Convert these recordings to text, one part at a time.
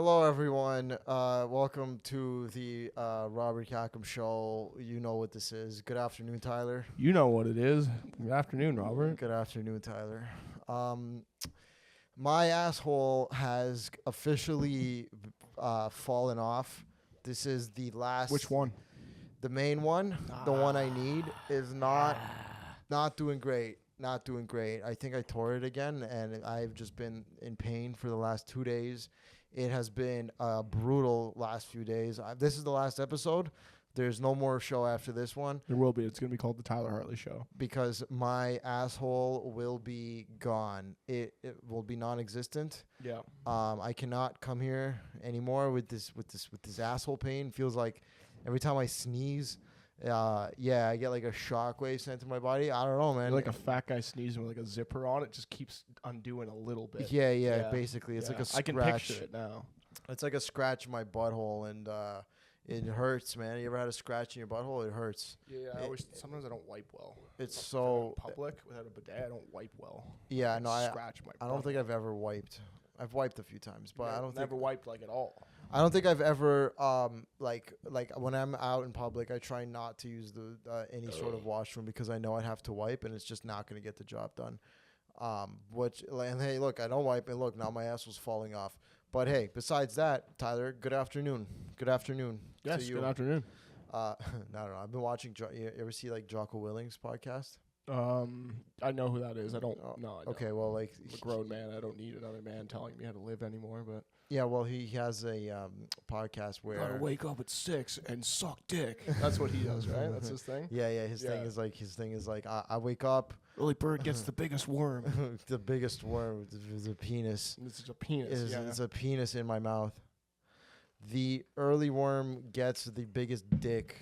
Hello, everyone. Welcome to the Robert Khakham show. You know what this is. Good afternoon, Tyler. You know what it is. Good afternoon, Robert. Good afternoon, Tyler. My asshole has officially fallen off. This is the last. Which one? The main one, the one I need, is not doing great. Not doing great. I think I tore it again, and I've just been in pain for the last 2 days. It has been a brutal last few days. This is the last episode. There's no more show after this one. There will be. It's going to be called The Tyler Hartley Show. Because my asshole will be gone. It will be non-existent. Yeah. I cannot come here anymore with this asshole pain. Feels like every time I sneeze, I get like a shockwave sent to my body. I don't know, man. You're like a fat guy sneezing with like a zipper on. It just keeps undoing a little bit. Yeah. Basically, it's like a scratch. I can picture it now. It's like a scratch in my butthole, and it hurts, man. You ever had a scratch in your butthole? It hurts. Yeah, sometimes I don't wipe well. It's like so in public without a bidet. I don't wipe well. Yeah, no, scratch my. I don't think I've ever wiped. I've wiped a few times, but I don't never wiped like at all. I don't think I've ever like when I'm out in public, I try not to use the any sort of washroom because I know I'd have to wipe and it's just not going to get the job done. And hey, look, I don't wipe, and look, now my ass was falling off. But hey, besides that, Tyler, good afternoon. Good afternoon. Yes, to you. good afternoon. I don't know. I've been watching. You ever see like Jocko Willing's podcast? I know who that is. I don't. No. I don't. Okay, well, like I'm a grown man. I don't need another man telling me how to live anymore. But yeah, well, he has a podcast where gotta wake up at 6 and suck dick. That's what he does, right? That's his thing. Yeah. His thing is like I wake up. Early bird gets the biggest worm. The biggest worm is a penis. This is a penis. It's a penis in my mouth. The early worm gets the biggest dick.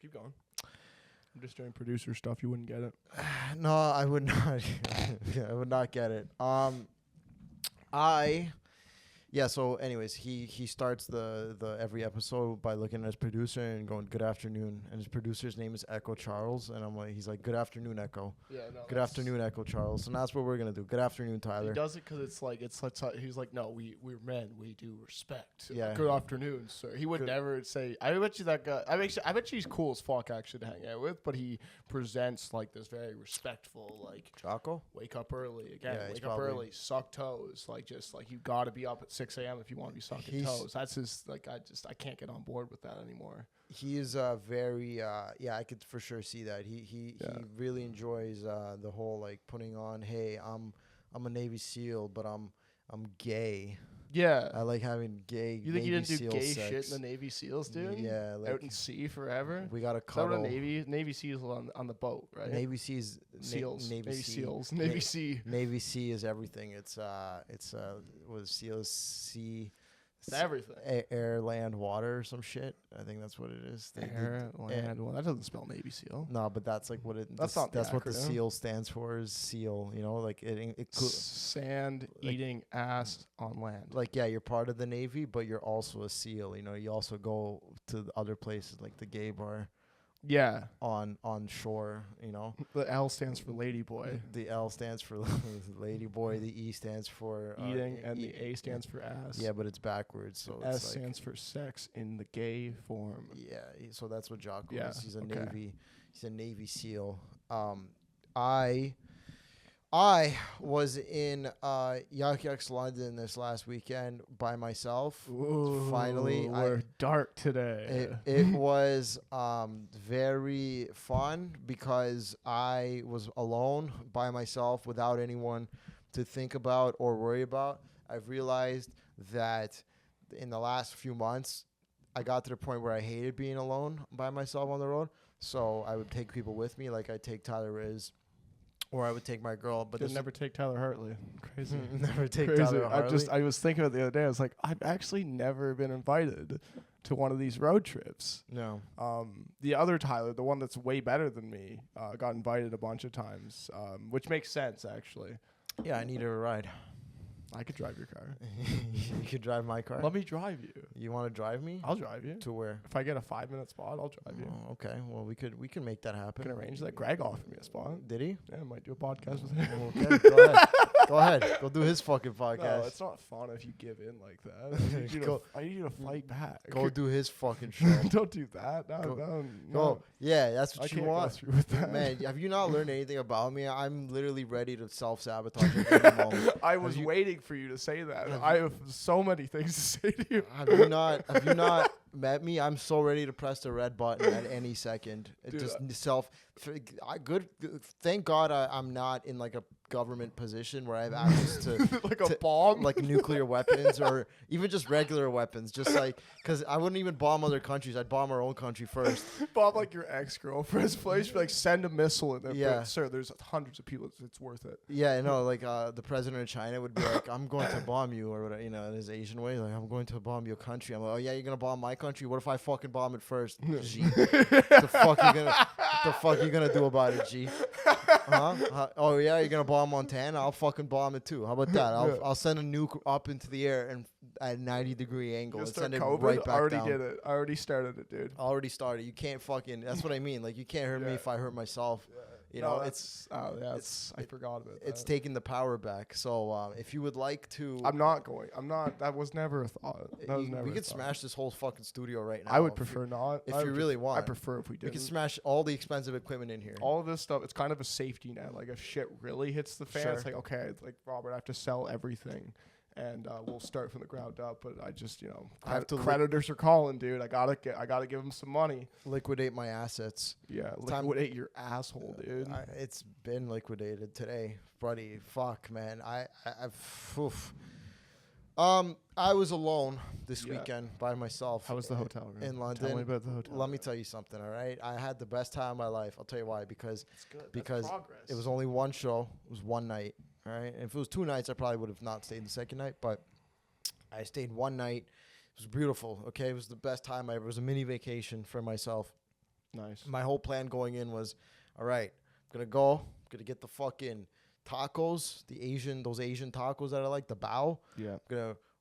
Keep going. I'm just doing producer stuff. You wouldn't get it. No, I would not. I would not get it. So anyways, he starts the every episode by looking at his producer and going, "Good afternoon," and his producer's name is Echo Charles, and he's like, "Good afternoon, Echo." Yeah, no. Good afternoon, Echo Charles. And that's what we're gonna do. Good afternoon, Tyler. He does it because it's like he's like, no, we're men. We do respect. Yeah. Good afternoon, sir. He would never say. I bet you that guy. I bet you he's cool as fuck actually to hang out with, but he presents like this very respectful, like Jocko. Wake up early again. Yeah, wake up early. Suck toes. Like just like you got to be up at 6 a.m. if you want to be sucking toes. That's his. Like I can't get on board with that anymore. He is very I could for sure see that. He really enjoys the whole like putting on, hey, I'm a Navy SEAL, but I'm gay. Yeah. I like having gay. You think Navy you didn't do SEAL gay sex. shit in the Navy SEAls, dude? Yeah, like out in sea forever. We got to cuddle. cuddle. Navy SEals on the boat, right? Navy Seas. SEAls. Navy SEAls. Navy Sea. Navy Sea is everything. It's what is SEALs? Sea. It's everything. Air, land, water, or some shit. I think that's what it is. Air, land. Well, that doesn't spell Navy SEAL. No, but that's like what it. That's what the SEAL stands for. Is SEAL. You know, like it sand eating ass on land. Like you're part of the Navy, but you're also a SEAL. You know, you also go to other places like the gay bar. Yeah. On shore, you know. The L stands for lady boy. The L stands for lady boy. The E stands for eating, and the A stands for ass. Yeah, but it's backwards. So S it's stands for sex in the gay form. Yeah, so that's what Jocko is. He's a Navy. He's a Navy SEAL. I was in Yuck Yucks London this last weekend by myself. Ooh, finally, we're dark today. It was very fun because I was alone by myself without anyone to think about or worry about. I've realized that in the last few months, I got to the point where I hated being alone by myself on the road. So I would take people with me, like I take Tyler Riz. Or I would take my girl, but never take Tyler Hartley. Crazy. Never take Tyler Hartley. I was thinking of it the other day. I was like, I've actually never been invited to one of these road trips. No. The other Tyler, the one that's way better than me, got invited a bunch of times, which makes sense actually. Yeah, I needed a ride. I could drive your car. You could drive my car. Let me drive you. You want to drive me? I'll drive you. To where? If I get a 5-minute spot, I'll drive you. Oh, okay. Well, we can make that I happen. can arrange that. Greg offered me a spot. Did he? Yeah, I might do a podcast with him. Okay. Go ahead. Go ahead. Go do his fucking podcast. No, it's not fun if you give in like that. I need you to fight back. Go do his fucking show. Don't do that. No, Go. Yeah, that's I what you can't want. go through with that. Man, have you not learned anything about me? I'm literally ready to self-sabotage at any moment. I was waiting for you to say that. I have so many things to say to you. Have you not met me? I'm so ready to press the red button at any second. It Dude, just good. Thank God I'm not in like a government position where I have access to like a bomb, like nuclear weapons or even just regular weapons. Just like because I wouldn't even bomb other countries. I'd bomb our own country first. bomb like your ex-girlfriend's place. Be like, send a missile in there. Yeah. But, sir, there's hundreds of people. It's worth it. Yeah, I know. Like the president of China would be like, "I'm going to bomb you," or whatever. You know, in his Asian way, like, "I'm going to bomb your country." I'm like, "Oh yeah, you're gonna bomb my country? What if I fucking bomb it first?" G. The fuck you gonna do about it, G? Oh yeah, you're gonna bomb Montana? I'll fucking bomb it too. How about that? I'll send a nuke up into the air and at 90-degree angle and send it right back already down. did it. I already started it, dude. Already started. You can't fucking. That's what I mean. Like you can't hurt me if I hurt myself. You know, I forgot about that. It's taking the power back. So if you would like to, I'm not going. I'm not. That was never a thought. That was never. We could thought. smash this whole fucking studio right now. I would prefer not. If you really want, I prefer if we did. We could smash all the expensive equipment in here. All of this stuff. It's kind of a safety net. Like if shit really hits the fan, it's like okay, it's like Robert, I have to sell everything. And we'll start from the ground up, but I just, I have to creditors are calling, dude. I gotta give them some money. Liquidate my assets. Yeah, liquidate your asshole, dude. It's been liquidated today, buddy. Fuck, man. I was alone this weekend by myself. How was the hotel room? In London? Tell me about the hotel. Let me tell you something. All right, I had the best time of my life. I'll tell you why. Because it was only one show. It was one night. All right. And if it was 2 nights, I probably would have not stayed the second night. But I stayed one night. It was beautiful. Okay. It was the best time ever. It was a mini vacation for myself. Nice. My whole plan going in was, all right, I'm going to go. I'm going to get the fucking tacos, those Asian tacos that I like, the bao. Yeah.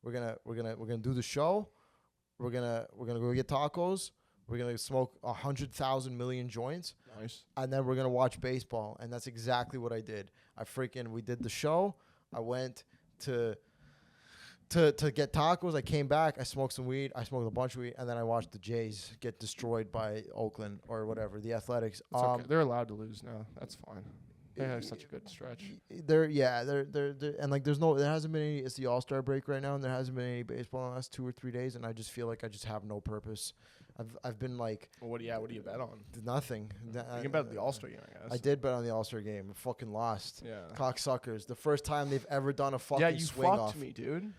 We're gonna do the show. We're gonna go get tacos. We're gonna smoke 100,000 million joints. Nice. And then we're gonna watch baseball. And that's exactly what I did. We did the show. I went to get tacos. I came back. I smoked some weed. I smoked a bunch of weed, and then I watched the Jays get destroyed by Oakland or whatever, the Athletics. It's okay. They're allowed to lose now. That's fine. They had such a good stretch. They're and like there hasn't been any. It's the All-Star break right now, and there hasn't been any baseball in the last 2 or 3 days, and I just feel like I just have no purpose. I've been like, well, what do you bet on? Nothing. You can bet on the All-Star game, I guess. I did bet on the All-Star game. I fucking lost. Yeah. Cocksuckers. The first time they've ever done a fucking swing off. Yeah, you fucked me, dude.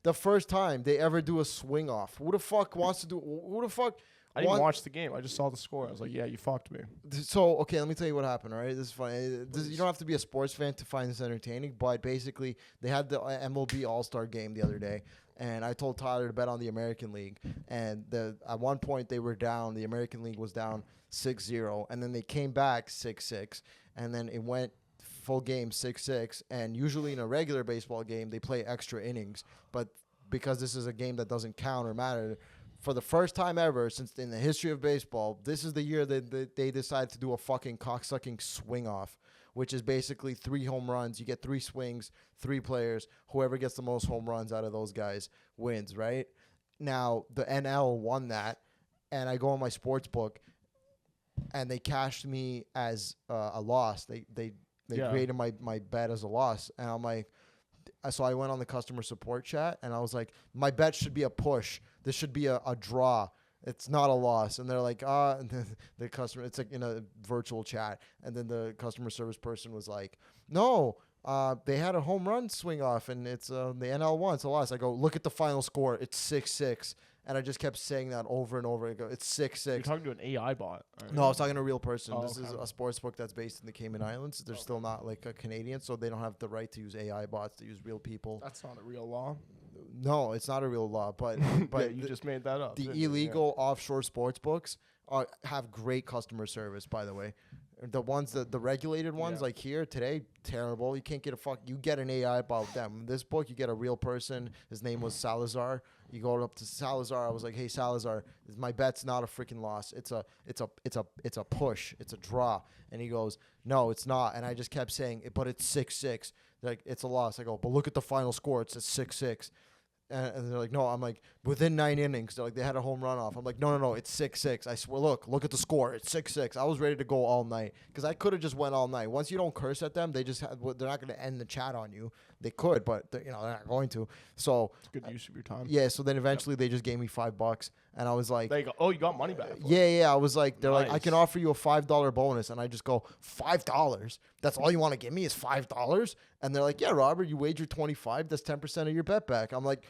The first time they ever do a swing off. Who the fuck wants to do? Who the fuck? I didn't watch the game. I just saw the score. I was like, yeah, you fucked me. So, okay, let me tell you what happened, all right? This is funny. You don't have to be a sports fan to find this entertaining, but basically, they had the MLB All-Star game the other day, and I told Tyler to bet on the American League. And at one point, they were down. The American League was down 6-0, and then they came back 6-6, and then it went full game 6-6. And usually in a regular baseball game, they play extra innings, but because this is a game that doesn't count or matter, for the first time ever since in the history of baseball, this is the year that they decided to do a fucking cocksucking swing off, which is basically 3 home runs. You get 3 swings, 3 players. Whoever gets the most home runs out of those guys wins, right? Now, the NL won that, and I go on my sports book, and they cashed me as a loss. They created my bet as a loss, and I'm like, so I went on the customer support chat, and I was like, my bet should be a push. This should be a draw. It's not a loss. And they're like, and the customer, it's like in a virtual chat. And then the customer service person was like, no, they had a home run swing off, and it's the NL won. It's a loss. I go, look at the final score. It's 6-6. And I just kept saying that over and over. I go, it's 6-6. You're talking to an AI bot. No, I was talking to a real person. Oh, this is a sports book that's based in the Cayman Islands. They're still not like a Canadian, so they don't have the right to use AI bots. They use real people. That's not a real law. No, it's not a real law, but yeah, you just made that up. The illegal offshore sports books have great customer service, by the way. The ones the regulated ones, like here today, terrible. You can't get you get an AI about them. In this book, you get a real person. His name was Salazar. You go up to Salazar. I was like, hey Salazar, my bet's not a freaking loss. It's a push. It's a draw. And he goes, no, it's not. And I just kept saying, but it's 6-6. Like, it's a loss. I go, but look at the final score. It's at 6-6. And they're like, no. I'm like, within 9 innings. They're like, they had a home run off. I'm like, no. It's 6-6. I swear, look at the score. It's 6-6. I was ready to go all night because I could have just went all night. Once you don't curse at them, they're not going to end the chat on you. They could, but they're not going to. So it's good use of your time. Yeah. So then eventually they just gave me $5, and I was like, there you go. Oh, you got money back. Yeah. I was like, they're nice. like, I can offer you a $5 bonus, and I just go, $5? That's all you want to give me is $5? And they're like, yeah, Robert, you wagered 25. That's 10% of your bet back. I'm like,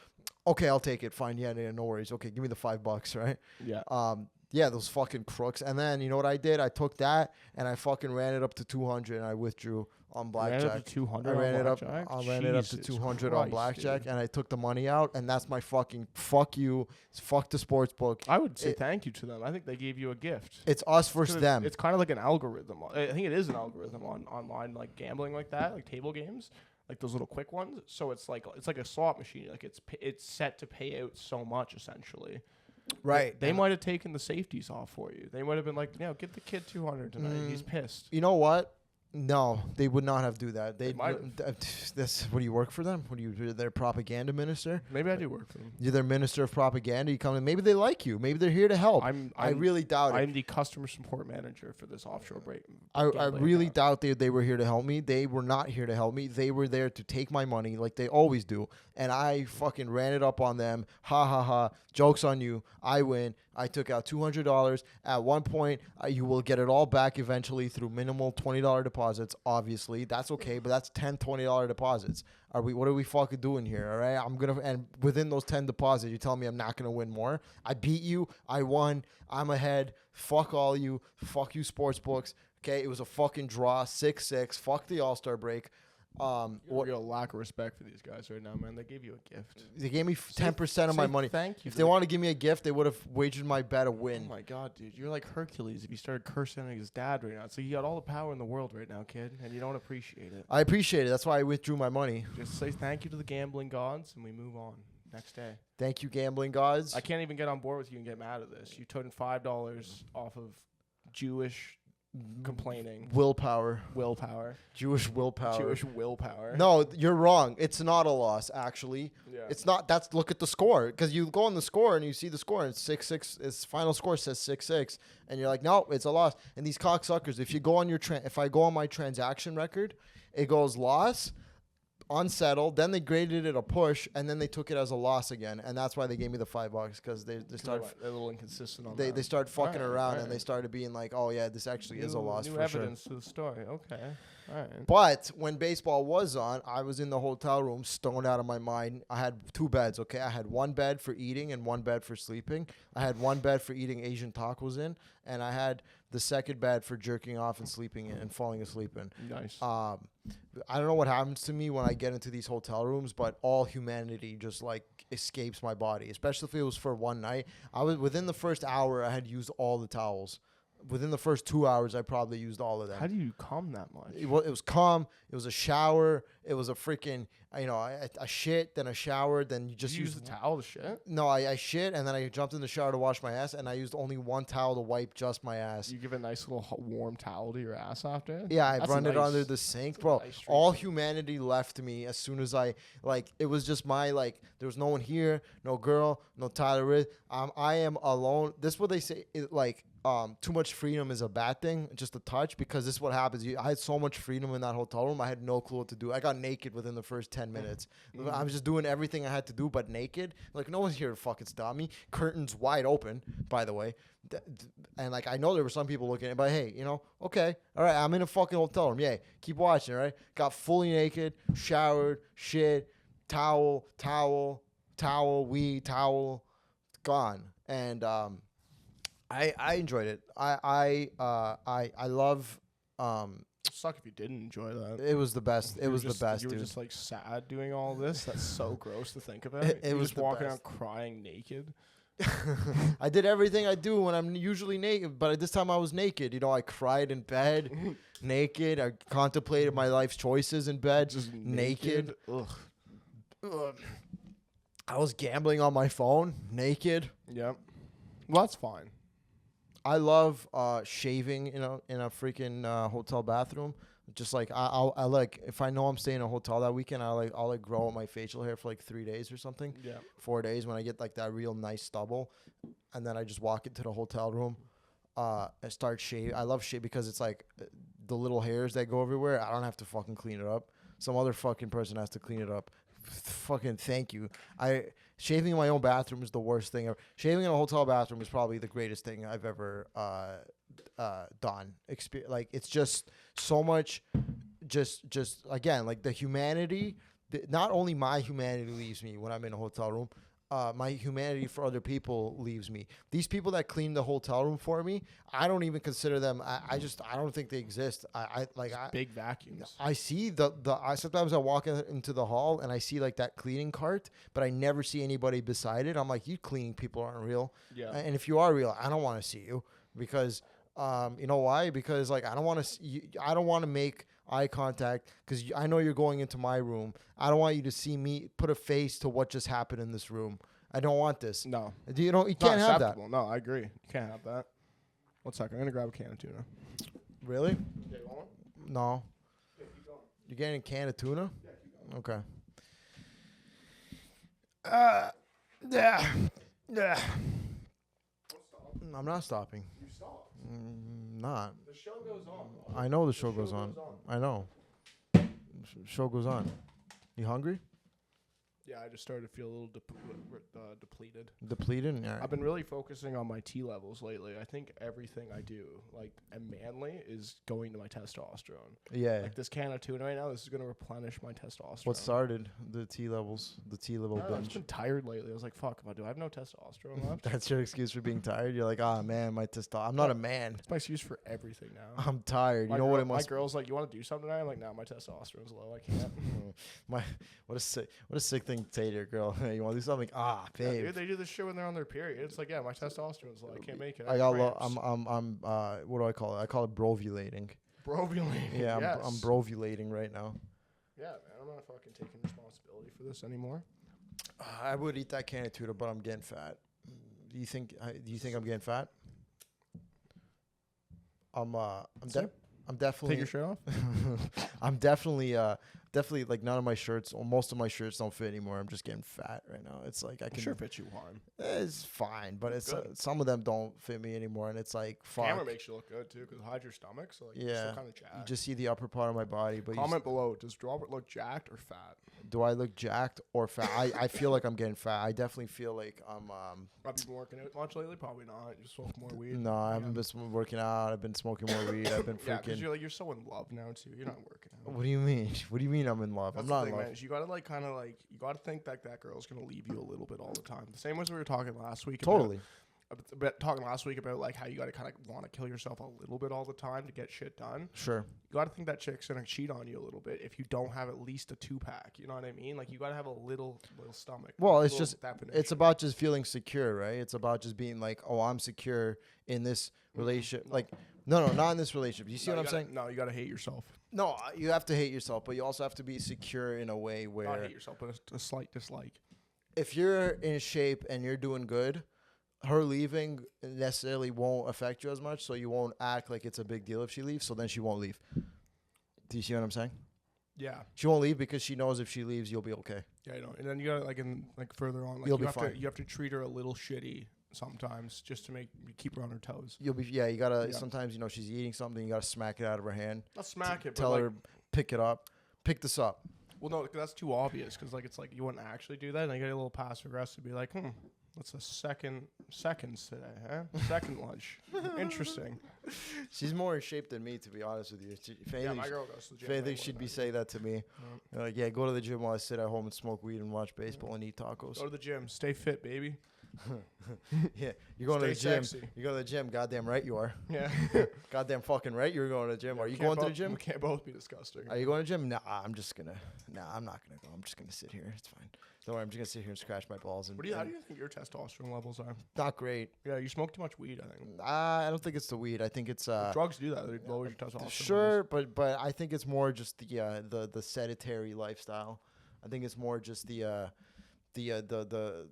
okay, I'll take it. Fine. Yeah, no worries. Okay, give me the $5, right? Yeah. Yeah, those fucking crooks. And then you know what I did? I took that and I fucking ran it up to 200 and I withdrew on blackjack. Ran it up to 200 I ran on it up. blackjack? I ran it up to 200 on blackjack, dude. and I took the money out. And that's my fucking fuck you. Fuck the sports book. I would say thank you to them. I think they gave you a gift. It's us versus them. It's kind of like an algorithm. I think it is an algorithm on online, like gambling like that, like table games, like those little quick ones. So it's like a slot machine. Like it's set to pay out so much essentially. Right. They might have taken the safeties off for you. They might have been like, give the kid 200 tonight. He's pissed. You know what? No, they would not have do that. They might. What do you work for them? You're their propaganda minister? Maybe I do work for them. You're their minister of propaganda. You come in. Maybe they like you. Maybe they're here to help. I really doubt it. I'm the customer support manager for this offshore break. I really doubt they were here to help me. They were not here to help me. They were there to take my money like they always do. And I fucking ran it up on them. Ha ha ha. Joke's on you. I win. I took out $200. At one point, you will get it all back eventually through minimal $20 deposits. Obviously, that's okay, but that's $10, $20 deposits. What are we fucking doing here? All right, and within those 10 deposits, you tell me I'm not gonna win more. I beat you. I won. I'm ahead. Fuck all you. Fuck you, sports books. Okay, it was a fucking draw. 6-6. Fuck the All-Star break. Real lack of respect for these guys right now, man. They gave you a gift. They gave me 10% of my money. Thank you. If they want to give me a gift, they would have wagered my bet a win. Oh my god, dude, you're like Hercules. If you started cursing at his dad right now, so you got all the power in the world right now, kid, and you don't appreciate it. I appreciate it. That's why I withdrew my money. Just say thank you to the gambling gods, and we move on. Next day. Thank you, gambling gods. I can't even get on board with you and get mad at this. You took $5 off of Jewish complaining. Willpower. Jewish willpower. No, you're wrong. It's not a loss, actually. Yeah. It's not. Look at the score. Because you go on the score and you see the score and it's 6-6. Its final score says 6-6. And you're like, no, it's a loss. And these cocksuckers, if you go on if I go on my transaction record, it goes loss, unsettled, then they graded it a push, and then they took it as a loss again, and that's why they gave me the $5 because they started they're a little inconsistent on they started fucking around and they started being like, oh yeah, this actually is a loss new for evidence sure. to the story. Okay, all right. But when baseball was on, I was in the hotel room stoned out of my mind. I had 2 beds. Okay, I had 1 bed for eating and 1 bed for sleeping. I had 1 bed for eating Asian tacos in, and I had the second bed for jerking off and sleeping in and falling asleep in. Nice. I don't know what happens to me when I get into these hotel rooms, but all humanity just like escapes my body, especially if it was for one night. Within the first hour, I had used all the towels. Within the first 2 hours, I probably used all of them. How do you calm that much? It was calm. It was a shower. It was a freaking, a shit, then a shower, then you just use the towel to shit? No, I shit, and then I jumped in the shower to wash my ass, and I used only 1 towel to wipe just my ass. You give a nice little warm towel to your ass after? Yeah, I run it under the sink. Bro, all humanity left me as soon as it was just there was no one here, no girl, no Tyler. I am alone. This is what they say, too much freedom is a bad thing, just a touch, because this is what happens. I had so much freedom in that hotel room. I had no clue what to do. I got naked within the first 10 minutes. I was just doing everything I had to do, but naked. Like, no one's here to fucking stop me. Curtains wide open, by the way. And, I know there were some people looking at it, but hey, okay. All right, I'm in a fucking hotel room. Yeah, keep watching, all right? Got fully naked, showered, shit, towel, weed, towel, gone. And, I enjoyed it. I love. Suck if you didn't enjoy that. It was the best. It was the best. You were dude. just sad doing all this. That's so gross to think about. It was just walking best. out crying naked. I did everything I do when I'm usually naked, but at this time I was naked. You know, I cried in bed, naked. I contemplated my life's choices in bed, Just naked. Ugh. Ugh. I was gambling on my phone, naked. Yep. Well, that's fine. I love shaving in a freaking hotel bathroom. Just like I like if I know I'm staying in a hotel that weekend, I'll grow out my facial hair for like 3 days or something. Yeah. 4 days when I get like that real nice stubble, and then I just walk into the hotel room, and start shave. I love shave because it's like the little hairs that go everywhere. I don't have to fucking clean it up. Some other fucking person has to clean it up. Fucking thank you. Shaving in my own bathroom is the worst thing ever. Shaving in a hotel bathroom is probably the greatest thing I've ever done. Like it's just so much. Just again, like the humanity. Not only my humanity leaves me when I'm in a hotel room. My humanity for other people leaves me. These people that clean the hotel room for me, I don't even consider them. I don't think they exist. Big vacuums. I see sometimes I walk into the hall and I see like that cleaning cart, but I never see anybody beside it. I'm like, you cleaning people aren't real. Yeah. And if you are real, I don't want to see you because, you know why? Because like I don't want to make eye contact because I know you're going into my room. I don't want you to see me put a face to what just happened in this room. I don't want this. No. You can't have that. No, I agree. You can't have that. 1 second. I'm going to grab a can of tuna. Really? Yeah, you want one? No. Yeah, keep going. You're getting a can of tuna? Yeah, keep going. Okay. Yeah. Don't stop. I'm not stopping. You stop. Not. The show goes on. I know the show goes on. I know. Show goes on. You hungry? Yeah, I just started to feel a little depleted. Depleted? Yeah. I've been really focusing on my T levels lately. I think everything I do, like, and manly, is going to my testosterone. Yeah. Like this can of tuna right now, this is going to replenish my testosterone. What started the T levels? The T level I've binge. just been tired lately. I was like, fuck, do I have no testosterone left? That's your excuse for being tired? You're like, ah, man, my testosterone. I'm not a man. It's my excuse for everything now. I'm tired. My You know what it my must girl's like, you want to do something tonight? I'm like, no, my testosterone's low. I can't. what a sick thing to say to your girl. You want to do something? Ah, Yeah, babe. dude, they do this shit when they're on their period. It's like, yeah, my testosterone's low. I can't make it. I have got cramps. I'm what do I call it? I call it brovulating. Brovulating. Yeah, yes. I'm brovulating right now. Yeah, man, I'm not fucking taking responsibility for this anymore. I would eat that can of tuna, but I'm getting fat. Do you think I'm getting fat? I'm definitely Take your shirt off. I'm definitely like none of my shirts or most of my shirts don't fit anymore. I'm just getting fat right now. It's like I can Sure fits you fine. It's fine, but it's Good. some of them don't fit me anymore, and it's like fuck. Camera makes you look good too, because hide your stomach, so like you're Yeah, still kind of jacked. you just see the upper part of my body. But Comment below. Does Robert look jacked or fat? do I look jacked or fat? I feel like I'm getting fat. I definitely feel like I'm. Have you been working out much lately? Probably not. You smoke more weed. No, I haven't been working out. I've been smoking more weed. I've been Yeah, because freaking. you're so in love now too. You're not working out. What do you mean? What do you mean I'm in love? That's I'm the not thing, in love. man. is You gotta like kind of like you gotta think that that girl's gonna leave you a little bit all the time. The same as we were talking last week. Totally. Talking last week about like how you gotta kind of want to kill yourself a little bit all the time to get shit done. Sure. You gotta think that chick's gonna cheat on you a little bit if you don't have at least a 2-pack. You know what I mean? Like you gotta have a little stomach. Well, it's Little just definition. it's about just feeling secure, right? It's about just being like, oh, I'm secure in this relationship. No. Like, no, not in this relationship. You see No, what I'm you gotta- saying? No, you gotta hate yourself. No, you have to hate yourself, but you also have to be secure in a way Not where hate yourself, but a slight dislike. if you're in shape and you're doing good, her leaving necessarily won't affect you as much, so you won't act like it's a big deal if she leaves, so then she won't leave. Do you see what I'm saying? Yeah. She won't leave because she knows if she leaves, you'll be okay. Yeah, I know. And then you gotta like further on, like You'll you be have fine. to you have to treat her a little shitty sometimes just to keep her on her toes. You gotta, Yeah. sometimes, she's eating something, you gotta smack it out of her hand. Not smack it, Tell but her, like, pick it up. Pick this up. well, no, 'cause that's too obvious. Because like it's like you wouldn't actually do that, and you get a little passive aggressive, be like, what's a seconds today, huh? Second lunch, interesting. She's more in shape than me, to be honest with you. If Yeah, anything, my girl goes to the if gym. anything way she'd more be than saying that to me. Like, yeah, go to the gym while I sit at home and smoke weed and watch baseball and eat tacos. Go to the gym, stay fit, baby. Yeah, you're going to the Stay gym. sexy. You go to the gym. Goddamn right you are. Yeah. Goddamn fucking right you're going to the gym. Are you Can't going to the both- gym? We can't both be disgusting. Are you going to the gym? Nah, I'm not gonna go. I'm just gonna sit here. It's fine. Don't worry, I'm just gonna sit here and scratch my balls. And How do you think your testosterone levels are? not great. Yeah, you smoke too much weed, I think. I don't think it's the weed. I think it's Drugs do that. They lower your testosterone. sure, but I think it's more just the sedentary lifestyle. I think it's more just the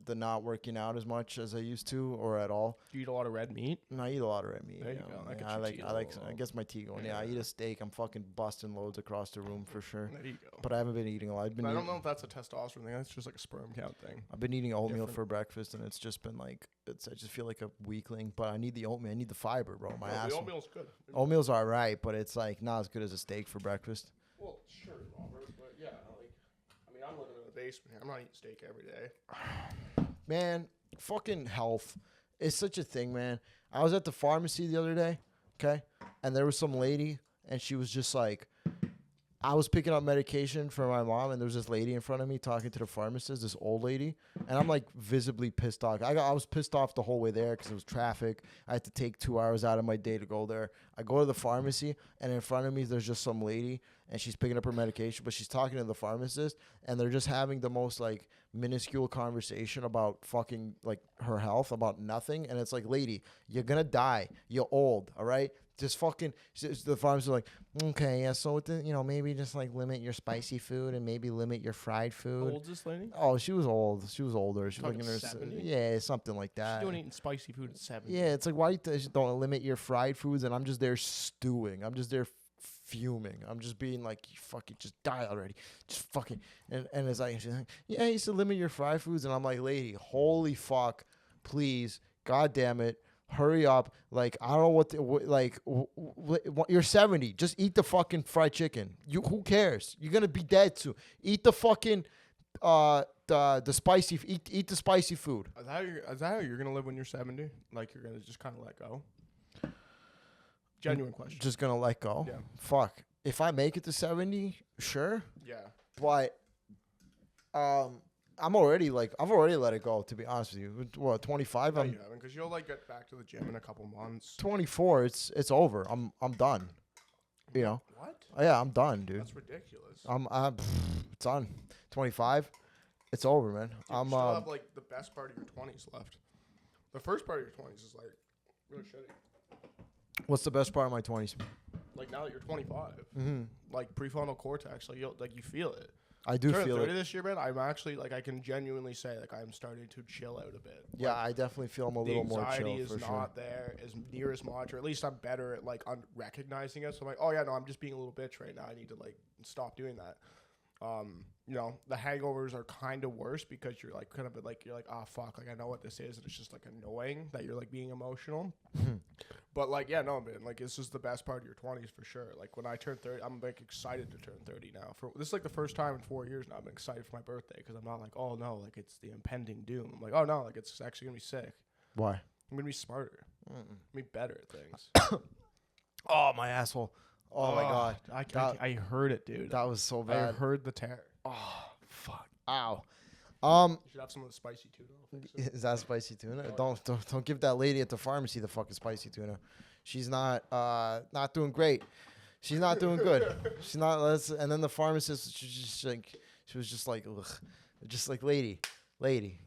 not working out as much as I used to or at all. Do you eat a lot of red meat? No, I eat a lot of red meat. There you go. That gets I your like tea I like going I well. guess my tea going. Yeah, I eat a steak. I'm fucking busting loads across the room for sure. There you go. But I haven't been eating a lot. I don't know if that's a testosterone thing. That's just like a sperm count thing. I've been eating oatmeal Different. for breakfast, and it's just been like I just feel like a weakling. But I need the oatmeal. I need the fiber, bro. My ass. The oatmeal's good. Oatmeal's all right, but it's like not as good as a steak for breakfast. Well, sure, Robert, but yeah, I'm living in the basement here. I'm not eating steak every day. Man, fucking health is such a thing, man. I was at the pharmacy the other day, okay, and there was some lady, and she was just like, I was picking up medication for my mom, and there was this lady in front of me talking to the pharmacist, this old lady, and I'm like visibly pissed off. I was pissed off the whole way there because it was traffic. I had to take 2 hours out of my day to go there. I go to the pharmacy, and in front of me there's just some lady, and she's picking up her medication, but she's talking to the pharmacist, and they're just having the most like minuscule conversation about fucking like her health, about nothing, and it's like, lady, you're gonna die. You're old, all right? Just fucking, the pharmacist like, okay, yeah, so maybe just like limit your spicy food and maybe limit your fried How food. old is this lady? Oh, she was old. She was older. She was like Talking in her 70? yeah, something like that. She's doing eating spicy food at 7. Yeah, it's like, why don't limit your fried foods? And I'm just there stewing. I'm just there fuming. I'm just being like, you fucking just die already. Just fucking, and it's like, she's like, yeah, you should limit your fried foods. And I'm like, lady, holy fuck, please, god damn it. Hurry up. Like, I don't know you're 70. Just eat the fucking fried chicken. Who cares? You're going to be dead soon. Eat the fucking, the spicy, eat the spicy food. Is that how you're going to live when you're 70? Like, you're going to just kind of let go? Genuine question. Just going to let go? Yeah. Fuck. If I make it to 70, sure. Yeah. But, I've already let it go, to be honest with you. What, 25? No, you haven't, because you'll like get back to the gym in a couple months. 24. It's over. I'm done. You know. What? Yeah, I'm done, dude. That's ridiculous. It's done. 25. It's over, man. You I'm still have like the best part of your 20s left. The first part of your 20s is like really shitty. What's the best part of my 20s? Like now that you're 25, Mm-hmm. like prefrontal cortex, like you feel it. I do Turning feel 30 it. this year, man. I'm actually like I can genuinely say like I'm starting to chill out a bit. Yeah, Like, I definitely feel I'm a the little more anxiety chill is for not sure. there as near as much, or at least I'm better at like recognizing it. So I'm like, oh yeah, no, I'm just being a little bitch right now. I need to like stop doing that. The hangovers are kind of worse because you're like you're like, oh fuck, like I know what this is, and it's just like annoying that you're like being emotional. But like, yeah, no, man, like it's just the best part of your 20s for sure. Like when I turn 30, I'm like excited to turn 30 now. This is like the first time in 4 years now I'm excited for my birthday because I'm not like, oh no, like it's the impending doom. I'm like, oh no, like it's actually gonna be sick. Why? I'm gonna be smarter. I'm gonna be better at things. Oh, my asshole. Oh, my God. I heard it, dude. That was so I bad. heard the tear. Oh, fuck. Ow. You should have some of the spicy tuna. I'll fix it. Is that spicy tuna? Don't give that lady at the pharmacy the fucking spicy tuna. She's not doing great. She's not doing good. She's not. And then the pharmacist, she was just like, ugh, just like, lady,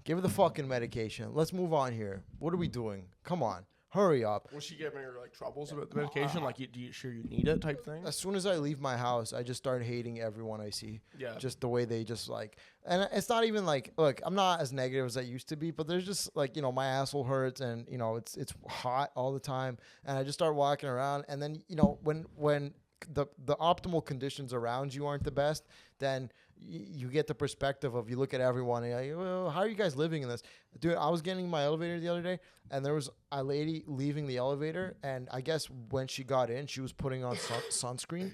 give her the fucking medication. Let's move on here. What are we doing? Come on, hurry up. Was she giving her like troubles about the medication? Like, do you sure you need it type thing? As soon as I leave my house, I just start hating everyone I see. Yeah. Just the way they just like, and it's not even like, look, I'm not as negative as I used to be, but there's just like, my asshole hurts and, it's hot all the time. And I just start walking around. And then, when the optimal conditions around you aren't the best, then you get the perspective of, you look at everyone and you're like, well, how are you guys living in this? Dude, I was getting in my elevator the other day and there was a lady leaving the elevator, and I guess when she got in, she was putting on sunscreen.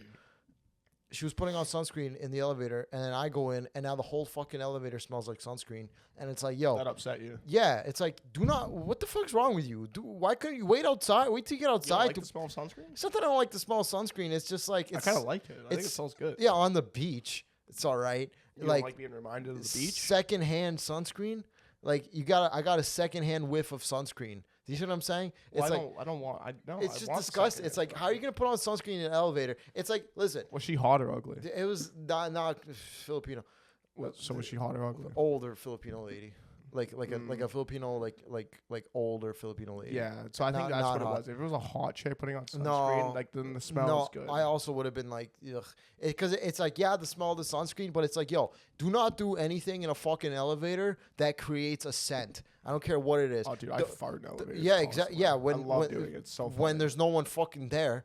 She was putting on sunscreen in the elevator, and then I go in, and now the whole fucking elevator smells like sunscreen. And it's like, yo. That upset you. Yeah, it's like, what the fuck's wrong with you? Why couldn't you wait outside? Wait till you get outside. You don't like the smell of sunscreen? It's not that I don't like the smell of sunscreen. It's just like, I kind of like it. I think it smells good. Yeah, on the beach, it's all right. You don't like being reminded of the beach? Secondhand sunscreen. Like, I got a secondhand whiff of sunscreen. Do you see what I'm saying? It's well, I don't want. It's just disgusting. It's like, how are you gonna put on sunscreen in an elevator? It's like, listen. Was she hot or ugly? It was not Filipino. So was she hot or ugly? Older Filipino lady. Like a Filipino like older Filipino lady. Yeah, so I think that's not what it hot. was. If it was a hot chick putting on sunscreen, No. like then the smell No, is good. I also would have been like, because it's like, yeah, the smell of the sunscreen, but it's like, yo, do not do anything in a fucking elevator that creates a scent. I don't care what it is. Oh, dude, I fart in elevators. Yeah, exactly. Yeah, I love doing it. It's so funny. when there's no one fucking there,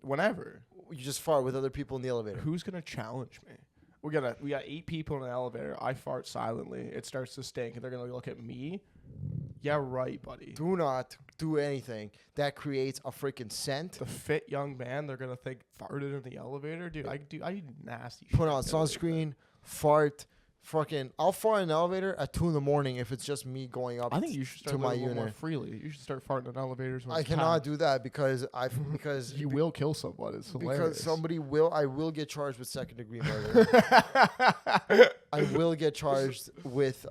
whenever. you just fart with other people in the elevator. Who's gonna challenge me? We got 8 people in an elevator. I fart silently. It starts to stink, and they're gonna look at me. Yeah, right, buddy. Do not do anything that creates a freaking scent. The fit young man, they're gonna think farted in the elevator, dude. I do nasty. Put shit on in the elevator. sunscreen, fart. Fucking, I'll fart in an elevator at 2 a.m. if it's just me going up. I think you should start to my living a little more unit. freely. You should start farting in elevators. When I it's cannot packed. do that because You will kill someone. It's hilarious. because I will get charged with second-degree murder. I will get charged with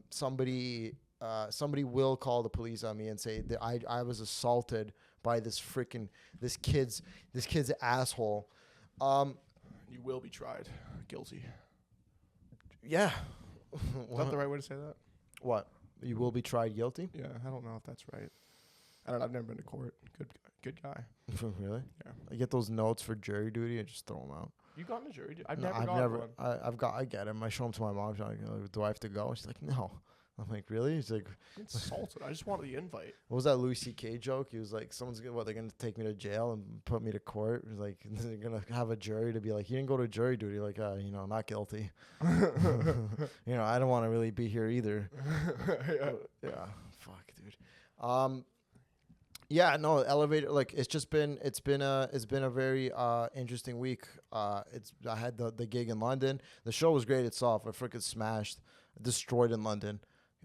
somebody will call the police on me and say that I was assaulted by this kid's asshole. You will be tried guilty. Yeah. Is that the right way to say that? What? You will be tried guilty? Yeah, I don't know if that's right. I don't know. I've never been to court. Good guy. Really? Yeah. I get those notes for jury duty and just throw them out. You got in a jury? I've No, never got one. I get him. I show him to my mom. She's like, do I have to go? She's like, no. I'm like, really? He's like, Insulted. I just wanted the invite. what was that Louis C.K. joke? He was like, they're going to take me to jail and put me to court? He's like, they're going to have a jury to be like, you didn't go to jury duty. Like, not guilty. I don't want to really be here either. Yeah. Fuck, dude. Yeah, no, elevator, like, it's been a very interesting week. I had the gig in London. The show was great itself. I freaking smashed, destroyed in London.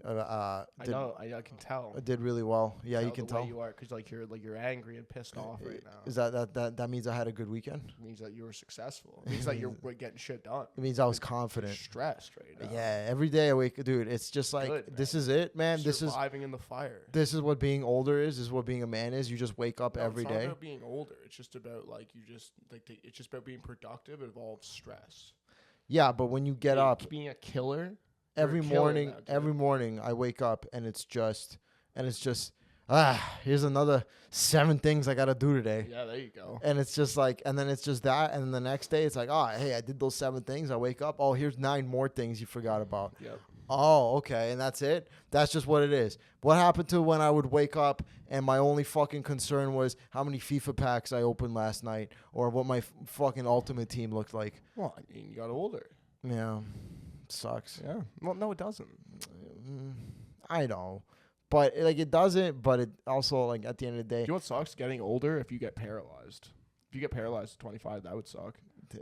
I know. I can tell. I did really well. Yeah, you can the way tell. you are, because you're angry and pissed off right now. Is that means I had a good weekend? It means that you were successful. It means that you're getting shit done. It means I was You're confident. stressed right now. Yeah, every day I wake, dude. It's just like Good, man. this is it, man. Surviving in the fire. This is what being older is. This is what being a man is. You just wake up every it's day. not about being older. It's just about it's just about being productive. It involves stress. Yeah, but when you get up being a killer. every You're a killer morning, now, dude. every morning I wake up and it's just here's another 7 things I gotta do today. Yeah, there you go. And it's just like, and then it's just that, and then the next day it's like, oh, hey, I did those 7 things. I wake up, oh, here's 9 more things you forgot about. Yep. Oh, okay, and that's it? That's just what it is. What happened to when I would wake up and my only fucking concern was how many FIFA packs I opened last night or what my fucking ultimate team looked like? Well, I mean, you got older. Yeah, sucks. Yeah. Well, no, it doesn't. I know. But, like, it doesn't, but it also, like, at the end of the day. Do you know what sucks? Getting older if you get paralyzed. If you get paralyzed at 25, that would suck.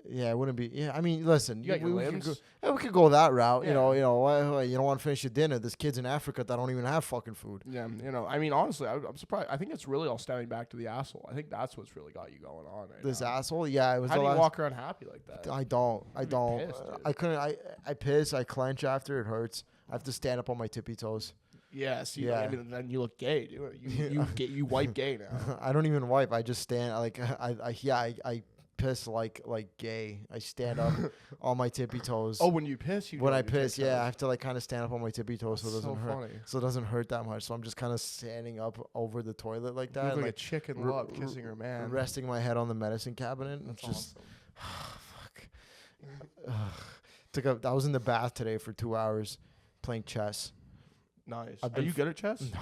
Yeah, it wouldn't be. Yeah, I mean, listen. You got your we could limbs. we could go that route. Yeah. You don't want to finish your dinner. There's kids in Africa that don't even have fucking food. Yeah, I mean, honestly, I'm surprised. I think it's really all stemming back to the asshole. I think that's what's really got you going on right This now. asshole? Yeah, it was How the do you last. walk around happy like that? I don't. pissed, dude. I couldn't. I piss. I clench after. It hurts. I have to stand up on my tippy toes. Yeah, see, Yeah. I mean, then you look gay, dude. You wipe gay now. I don't even wipe. I just stand. Like I piss like gay. I stand up on my tippy toes. Oh, when you piss, When I piss, yeah, I have to like kind of stand up on my tippy toes so it That's doesn't so hurt. funny. So it doesn't hurt that much. So I'm just kind of standing up over the toilet like You that, look and, like a chicken r- love kissing her man. resting my head on the medicine cabinet. That's It's just awesome. I was in the bath today for 2 hours playing chess. Nice. I've Are been you good at chess? No,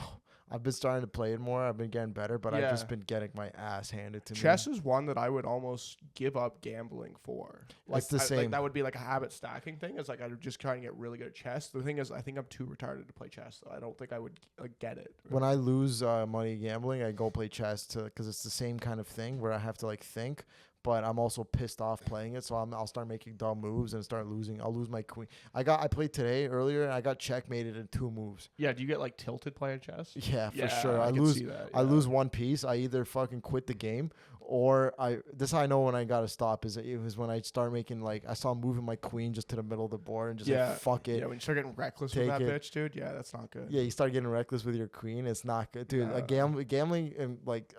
I've been starting to play it more. I've been getting better, but I've Yeah. just been getting my ass handed to me. Chess is one that I would almost give up gambling for. Like, It's the like same. that would be like a habit stacking thing. It's like I would just try and get really good at chess. The thing is, I think I'm too retarded to play chess. Though I don't think I would get it. When I lose money gambling, I go play chess because it's the same kind of thing where I have to like think, but I'm also pissed off playing it. So I'll start making dumb moves and start losing. I'll lose my queen. I played today earlier and I got checkmated in 2 moves. Yeah, do you get like tilted playing chess? Yeah, for sure. I can lose. see that, I yeah. lose one piece. I either fucking quit the game or this how I know when I gotta stop is it was when I start making like I saw moving my queen just to the middle of the board and just like fuck it. Yeah, when you start getting reckless with Take that it. bitch, dude. Yeah, that's not good. Yeah, you start getting reckless with your queen. It's not good, dude. Yeah. Gambling and like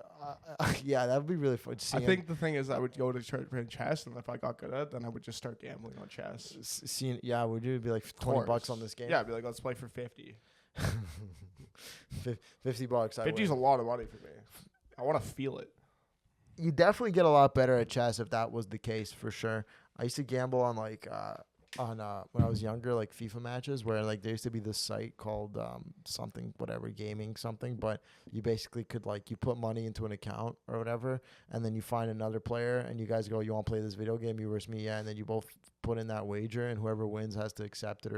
Yeah, that would be really fun. I think the thing is I would go to church playing chess, and if I got good at it, then I would just start gambling on chess. Yeah, would you be like $20 on this game? Yeah, I'd be like, let's play for 50. $50. 50 is a lot of money for me. I want to feel it. You definitely get a lot better at chess if that was the case, for sure. I used to gamble on like when I was younger, like FIFA matches, where like there used to be this site called something, whatever, gaming something, but you basically could like you put money into an account or whatever, and then you find another player, and you guys go, you want to play this video game? You versus me, yeah, and then you both put in that wager, and whoever wins has to accept it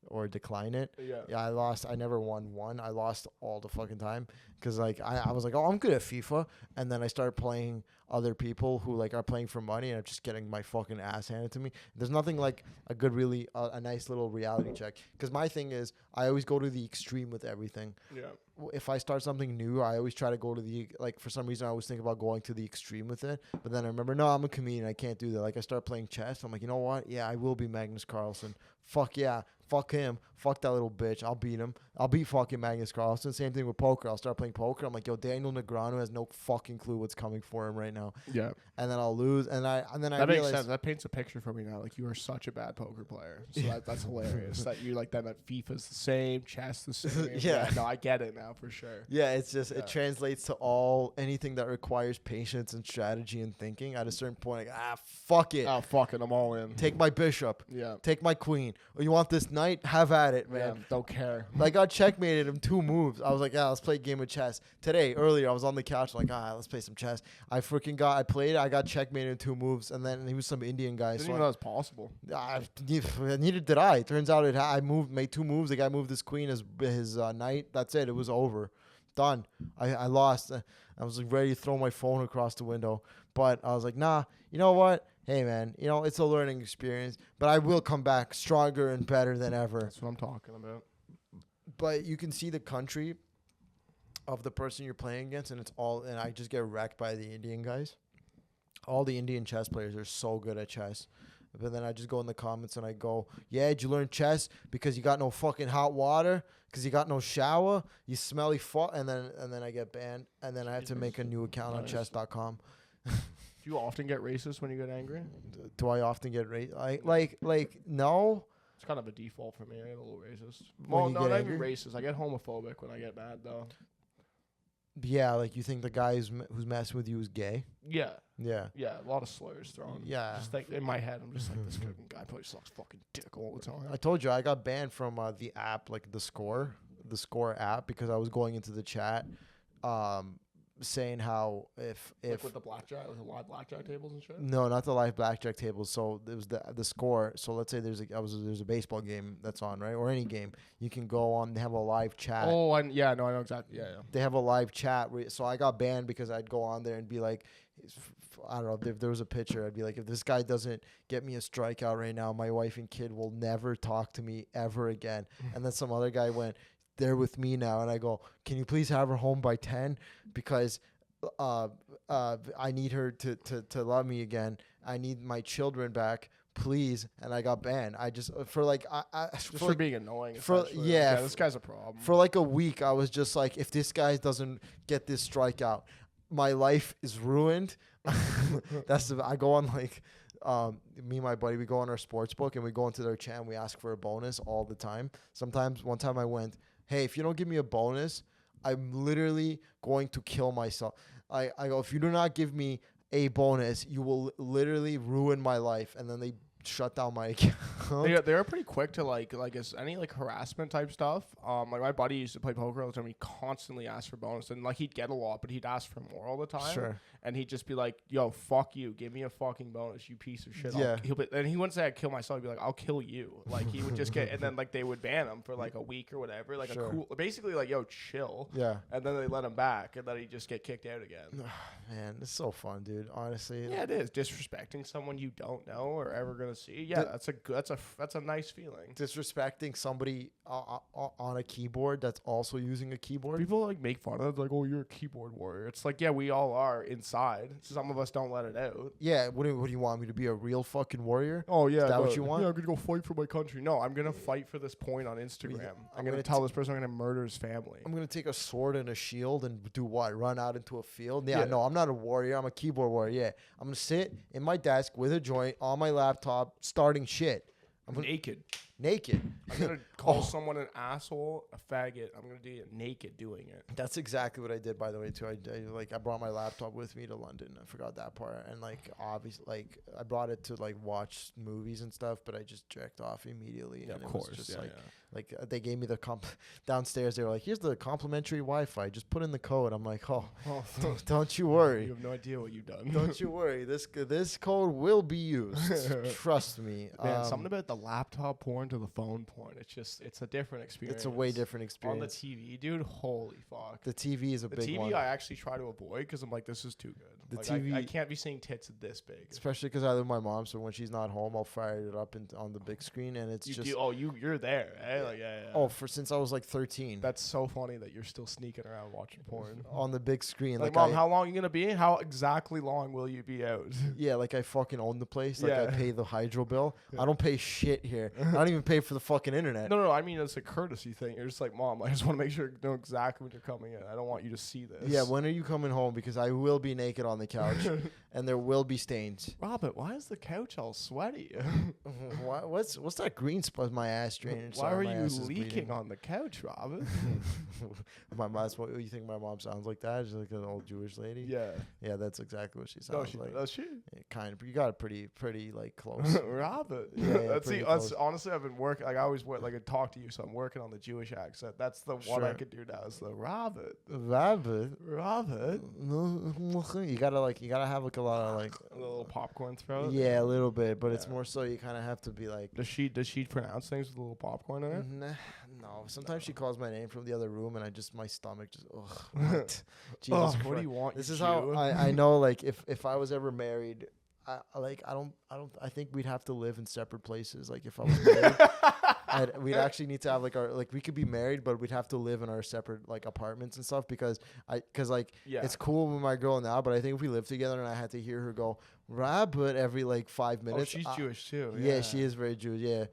or decline it. Yeah, I lost. I never won one. I lost all the fucking time because like I was like, oh, I'm good at FIFA, and then I started playing other people who like are playing for money, and I'm just getting my fucking ass handed to me. There's nothing like a good, really a nice little reality check. Because my thing is, I always go to the extreme with everything. Yeah. If I start something new, I always try to go to the like. For some reason, I always think about going to the extreme with it. But then I remember, no, I'm a comedian. I can't do that. Like I start playing chess. I'm like, you know what? Yeah, I will be Magnus Carlsen. Fuck yeah. Fuck him. Fuck that little bitch. I'll beat him. I'll beat fucking Magnus Carlsen. Same thing with poker. I'll start playing poker. I'm like, yo, Daniel Negreanu has no fucking clue what's coming for him right now. Yeah. And then I'll lose. And then I that makes realize, sense. That paints a picture for me now. Like you are such a bad poker player. So that's hilarious. That you like that FIFA's the same, chess the same. Yeah. No, I get it now for sure. Yeah, it's just it translates to anything that requires patience and strategy and thinking. At a certain point, like, fuck it. Oh, fuck it. I'm all in. Take my bishop. Yeah. Take my queen. Oh, you want this knight? Have at it, man. Yeah, don't care. I got checkmated in 2 moves. I was like, yeah, let's play a game of chess. Earlier, I was on the couch like, let's play some chess. I played it. I got checkmated in 2 moves, and then he was some Indian guy. Didn't even know that was possible. Neither did I. Turns out I made 2 moves. The guy moved his queen as his knight. That's it. It was over. Done. I lost. I was like ready to throw my phone across the window. But I was like, nah, you know what? Hey, man, it's a learning experience. But I will come back stronger and better than ever. That's what I'm talking about. But you can see the country of the person you're playing against, and I just get wrecked by the Indian guys. All the Indian chess players are so good at chess. But then I just go in the comments and I go, yeah, did you learn chess because you got no fucking hot water? Because you got no shower? You smelly fuck? And then I get banned. And then I have to make a new account on chess.com. Do you often get racist when you get angry? Do I often get racist? Like, no. It's kind of a default for me. I get a little racist. Well, no, not even racist. I get homophobic when I get mad, though. Yeah, like you think the guy who's messing with you is gay? Yeah. Yeah. Yeah, a lot of slurs thrown. Yeah. Just like in my head, I'm just like, this guy probably sucks fucking dick all the time. I told you I got banned from the app, like the Score app, because I was going into the chat saying how if like with the blackjack, with the live blackjack tables and shit. No, not the live blackjack tables. So there was the Score. So let's say there's a baseball game that's on, right, or any game. You can go on. They have a live chat. Oh, I know exactly. Yeah. They have a live chat. So I got banned because I'd go on there and be like, I don't know, if there was a pitcher, I'd be like, if this guy doesn't get me a strikeout right now, my wife and kid will never talk to me ever again. And then some other guy went, they're with me now, and I go, can you please have her home by 10 because I need her to love me again. I need my children back, please. And I got banned. I just for being annoying. Yeah, this guy's a problem. For like a week, I was just like, if this guy doesn't get this strikeout, my life is ruined. I go on like. Me and my buddy, we go on our sports book and we go into their chat and we ask for a bonus all the time. One time I went, hey, if you don't give me a bonus, I'm literally going to kill myself. I go, if you do not give me a bonus, you will literally ruin my life. And then they shut down my account. They're pretty quick to like is any like harassment type stuff. Like my buddy used to play poker all the time. He constantly asked for bonus, and like he'd get a lot, but he'd ask for more all the time. Sure. And he'd just be like, "Yo, fuck you, give me a fucking bonus, you piece of shit." Yeah. And he wouldn't say I'd kill myself. He'd be like, "I'll kill you." Like he would just get, and then like they would ban him for like a week or whatever. Like sure. a cool, basically like, "Yo, chill." Yeah. And then they let him back, and then he'd just get kicked out again. Man, it's so fun, dude. Honestly. Yeah, it is disrespecting someone you don't know or ever gonna gonna see. Yeah, that's a nice feeling. Disrespecting somebody on a keyboard that's also using a keyboard. People like make fun of it, like, oh, you're a keyboard warrior. It's like, yeah, we all are inside. Some of us don't let it out. Yeah, what do you want me to be, a real fucking warrior? Oh yeah, Is that what you want? Yeah, I'm gonna go fight for my country. No, I'm gonna fight for this point on Instagram. I'm gonna tell this person I'm gonna murder his family. I'm gonna take a sword and a shield and do what? Run out into a field? Yeah, no, I'm not a warrior. I'm a keyboard warrior. Yeah, I'm gonna sit in my desk with a joint on my laptop, starting shit. I'm naked. I'm gonna call someone an asshole, a faggot. I'm gonna do it naked doing it. That's exactly what I did, by the way, too. I brought my laptop with me to London. I forgot that part, and like obviously, like I brought it to like watch movies and stuff, but I just jacked off immediately. Yeah, and of it course. was just Yeah, like they gave me the downstairs. They were like, "Here's the complimentary Wi-Fi. Just put in the code." I'm like, "Oh, don't you worry. You have no idea what you've done. Don't you worry. This code will be used. Trust me." Man, something about the laptop porn to the phone porn. It's a different experience. It's a way different experience. On the TV, dude, holy fuck. The TV is a big one. The TV I actually try to avoid because I'm like, this is too good. The TV, I can't be seeing tits this big. Especially because I live with my mom, so when she's not home, I'll fire it up on the big screen, and it's you're there, eh? Like, yeah. Oh, since I was like 13. That's so funny that you're still sneaking around watching porn on the big screen. Like Mom, how long are you gonna be? How exactly long will you be out? Yeah, like I fucking own the place. Like I pay the hydro bill. I don't pay shit here. I don't even pay for the fucking internet. No, I mean it's a courtesy thing. You're just like, Mom, I just want to make sure you know exactly when you're coming in. I don't want you to see this. Yeah, when are you coming home? Because I will be naked on the couch, and there will be stains. Robert, why is the couch all sweaty? What's that green spot? My ass drainage. Why are you leaking on the couch, Robert? My mom's. What you think my mom sounds like that? She's like an old Jewish lady. Yeah, that's exactly what she sounds like. Does she? Yeah, kind of. You got it pretty like close. Robert. Yeah, that's honestly, I've been working. Like I always work. Like I talk to you, so I'm working on the Jewish accent. That's the one I could do now. Is the Robert. You gotta have like a lot of like a little popcorn throat. Yeah, a little bit, but it's more so you kind of have to be like. Does she pronounce things with a little popcorn in it? No. Sometimes she calls my name from the other room, and my stomach just what? Jesus what do you want? This is how I know. Like if I was ever married, I think we'd have to live in separate places. Like if I was married, we'd actually need to have we could be married, but we'd have to live in our separate like apartments and stuff because it's cool with my girl now, but I think if we lived together and I had to hear her go Rabbit every like 5 minutes. Oh, she's Jewish too. Yeah, she is very Jewish. Yeah.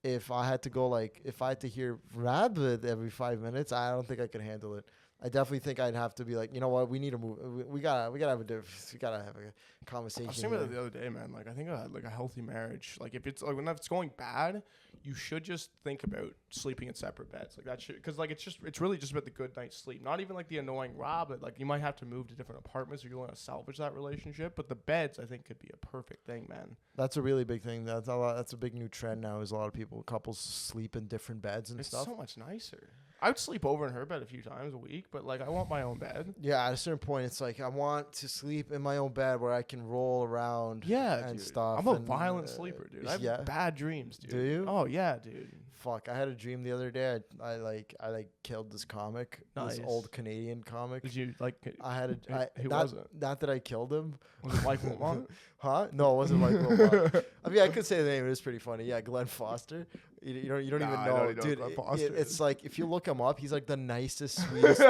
If I had to go if I had to hear Rabbit every 5 minutes, I don't think I could handle it. I definitely think I'd have to be like, you know what, we need to move. We gotta have a conversation. I was thinking about it the other day, man. Like I think a healthy marriage, like if it's like when it's going bad, you should just think about sleeping in separate beds. Like that should, because like it's really just about the good night's sleep. Not even like the annoying But like you might have to move to different apartments or you want to salvage that relationship. But the beds, I think, could be a perfect thing, man. That's a really big thing. That's a big new trend now. Is a lot of couples sleep in different beds and stuff. It's so much nicer. I would sleep over in her bed a few times a week, but like I want my own bed. Yeah, at a certain point, it's like I want to sleep in my own bed where I can roll around. And dude. stuff. I'm a violent sleeper, dude. I have bad dreams, dude. Do you? Oh yeah, dude. Fuck! I had a dream the other day. I killed this comic, this old Canadian comic. Did you like? I had who was it? Not that I killed him. Was it Mike Wilmot? Huh? No, it wasn't Mike Wilmot. I mean, I could say the name. It is pretty funny. Yeah, Glenn Foster. You don't even know, dude. It's like if you look him up, he's like the nicest, sweetest.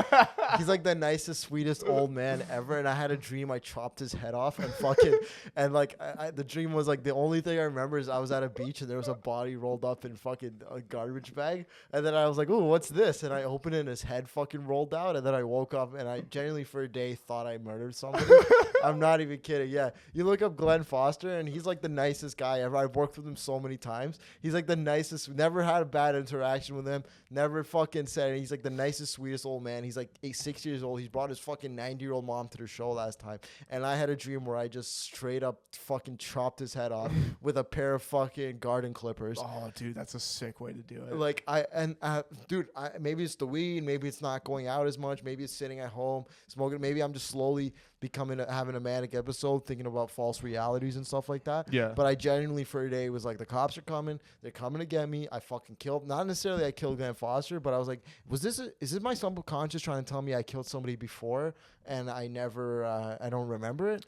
He's like the nicest, sweetest old man ever. And I had a dream. I chopped his head off and the dream was like the only thing I remember is I was at a beach and there was a body rolled up in fucking a garbage bag. And then I was like, "Ooh, what's this?" And I opened it and his head fucking rolled out. And then I woke up and I genuinely for a day thought I murdered somebody. I'm not even kidding. Yeah, you look up Glenn Foster and he's like the nicest guy ever. I've worked with him so many times. He's like the nicest. Never had a bad interaction with him. Never fucking said it. He's like the nicest, sweetest old man. He's like 6 years old. He's brought his fucking 90-year-old mom to the show last time. And I had a dream where I just straight up fucking chopped his head off with a pair of fucking garden clippers. Oh, dude, that's a sick way to do it. Like maybe it's the weed. Maybe it's not going out as much. Maybe it's sitting at home smoking. Maybe I'm just slowly having a manic episode, thinking about false realities and stuff like that. Yeah. But I genuinely for a day was like, the cops are coming. They're coming to get me. I fucking killed. Not necessarily I killed Glenn Foster, but I was like, is this my subconscious trying to tell me I killed somebody before and I never, I don't remember it.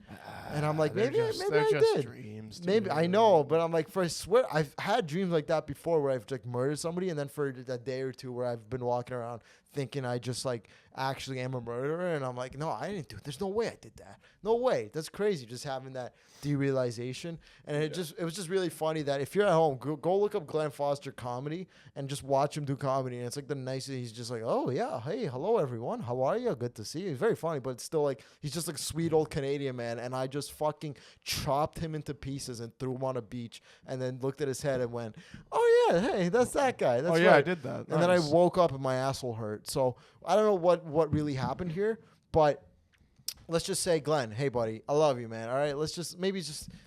And I'm like, maybe I did. Dreams, dude. Maybe I know, but I'm like, for I swear, I've had dreams like that before where I've like murdered somebody, and then for a day or two where I've been walking around thinking I just like actually am a murderer, and I'm like, no, I didn't do it. There's no way I did that. No way. That's crazy. Just having that derealization, and it was just really funny that if you're at home, go look up Glenn Foster comedy and just watch him do comedy, and it's like the nicest. He's just like, oh yeah, hey, hello everyone, how are you? Good to see you. He's very funny, but it's still like he's just like a sweet old Canadian man, and I just fucking chopped him into pieces and threw him on a beach, and then looked at his head and went, oh yeah, hey, that's that guy. That's oh yeah, right. I did that. And then I woke up and my asshole hurt. So I don't know what really happened here, but let's just say, Glenn, hey buddy, I love you, man. All right, let's just maybe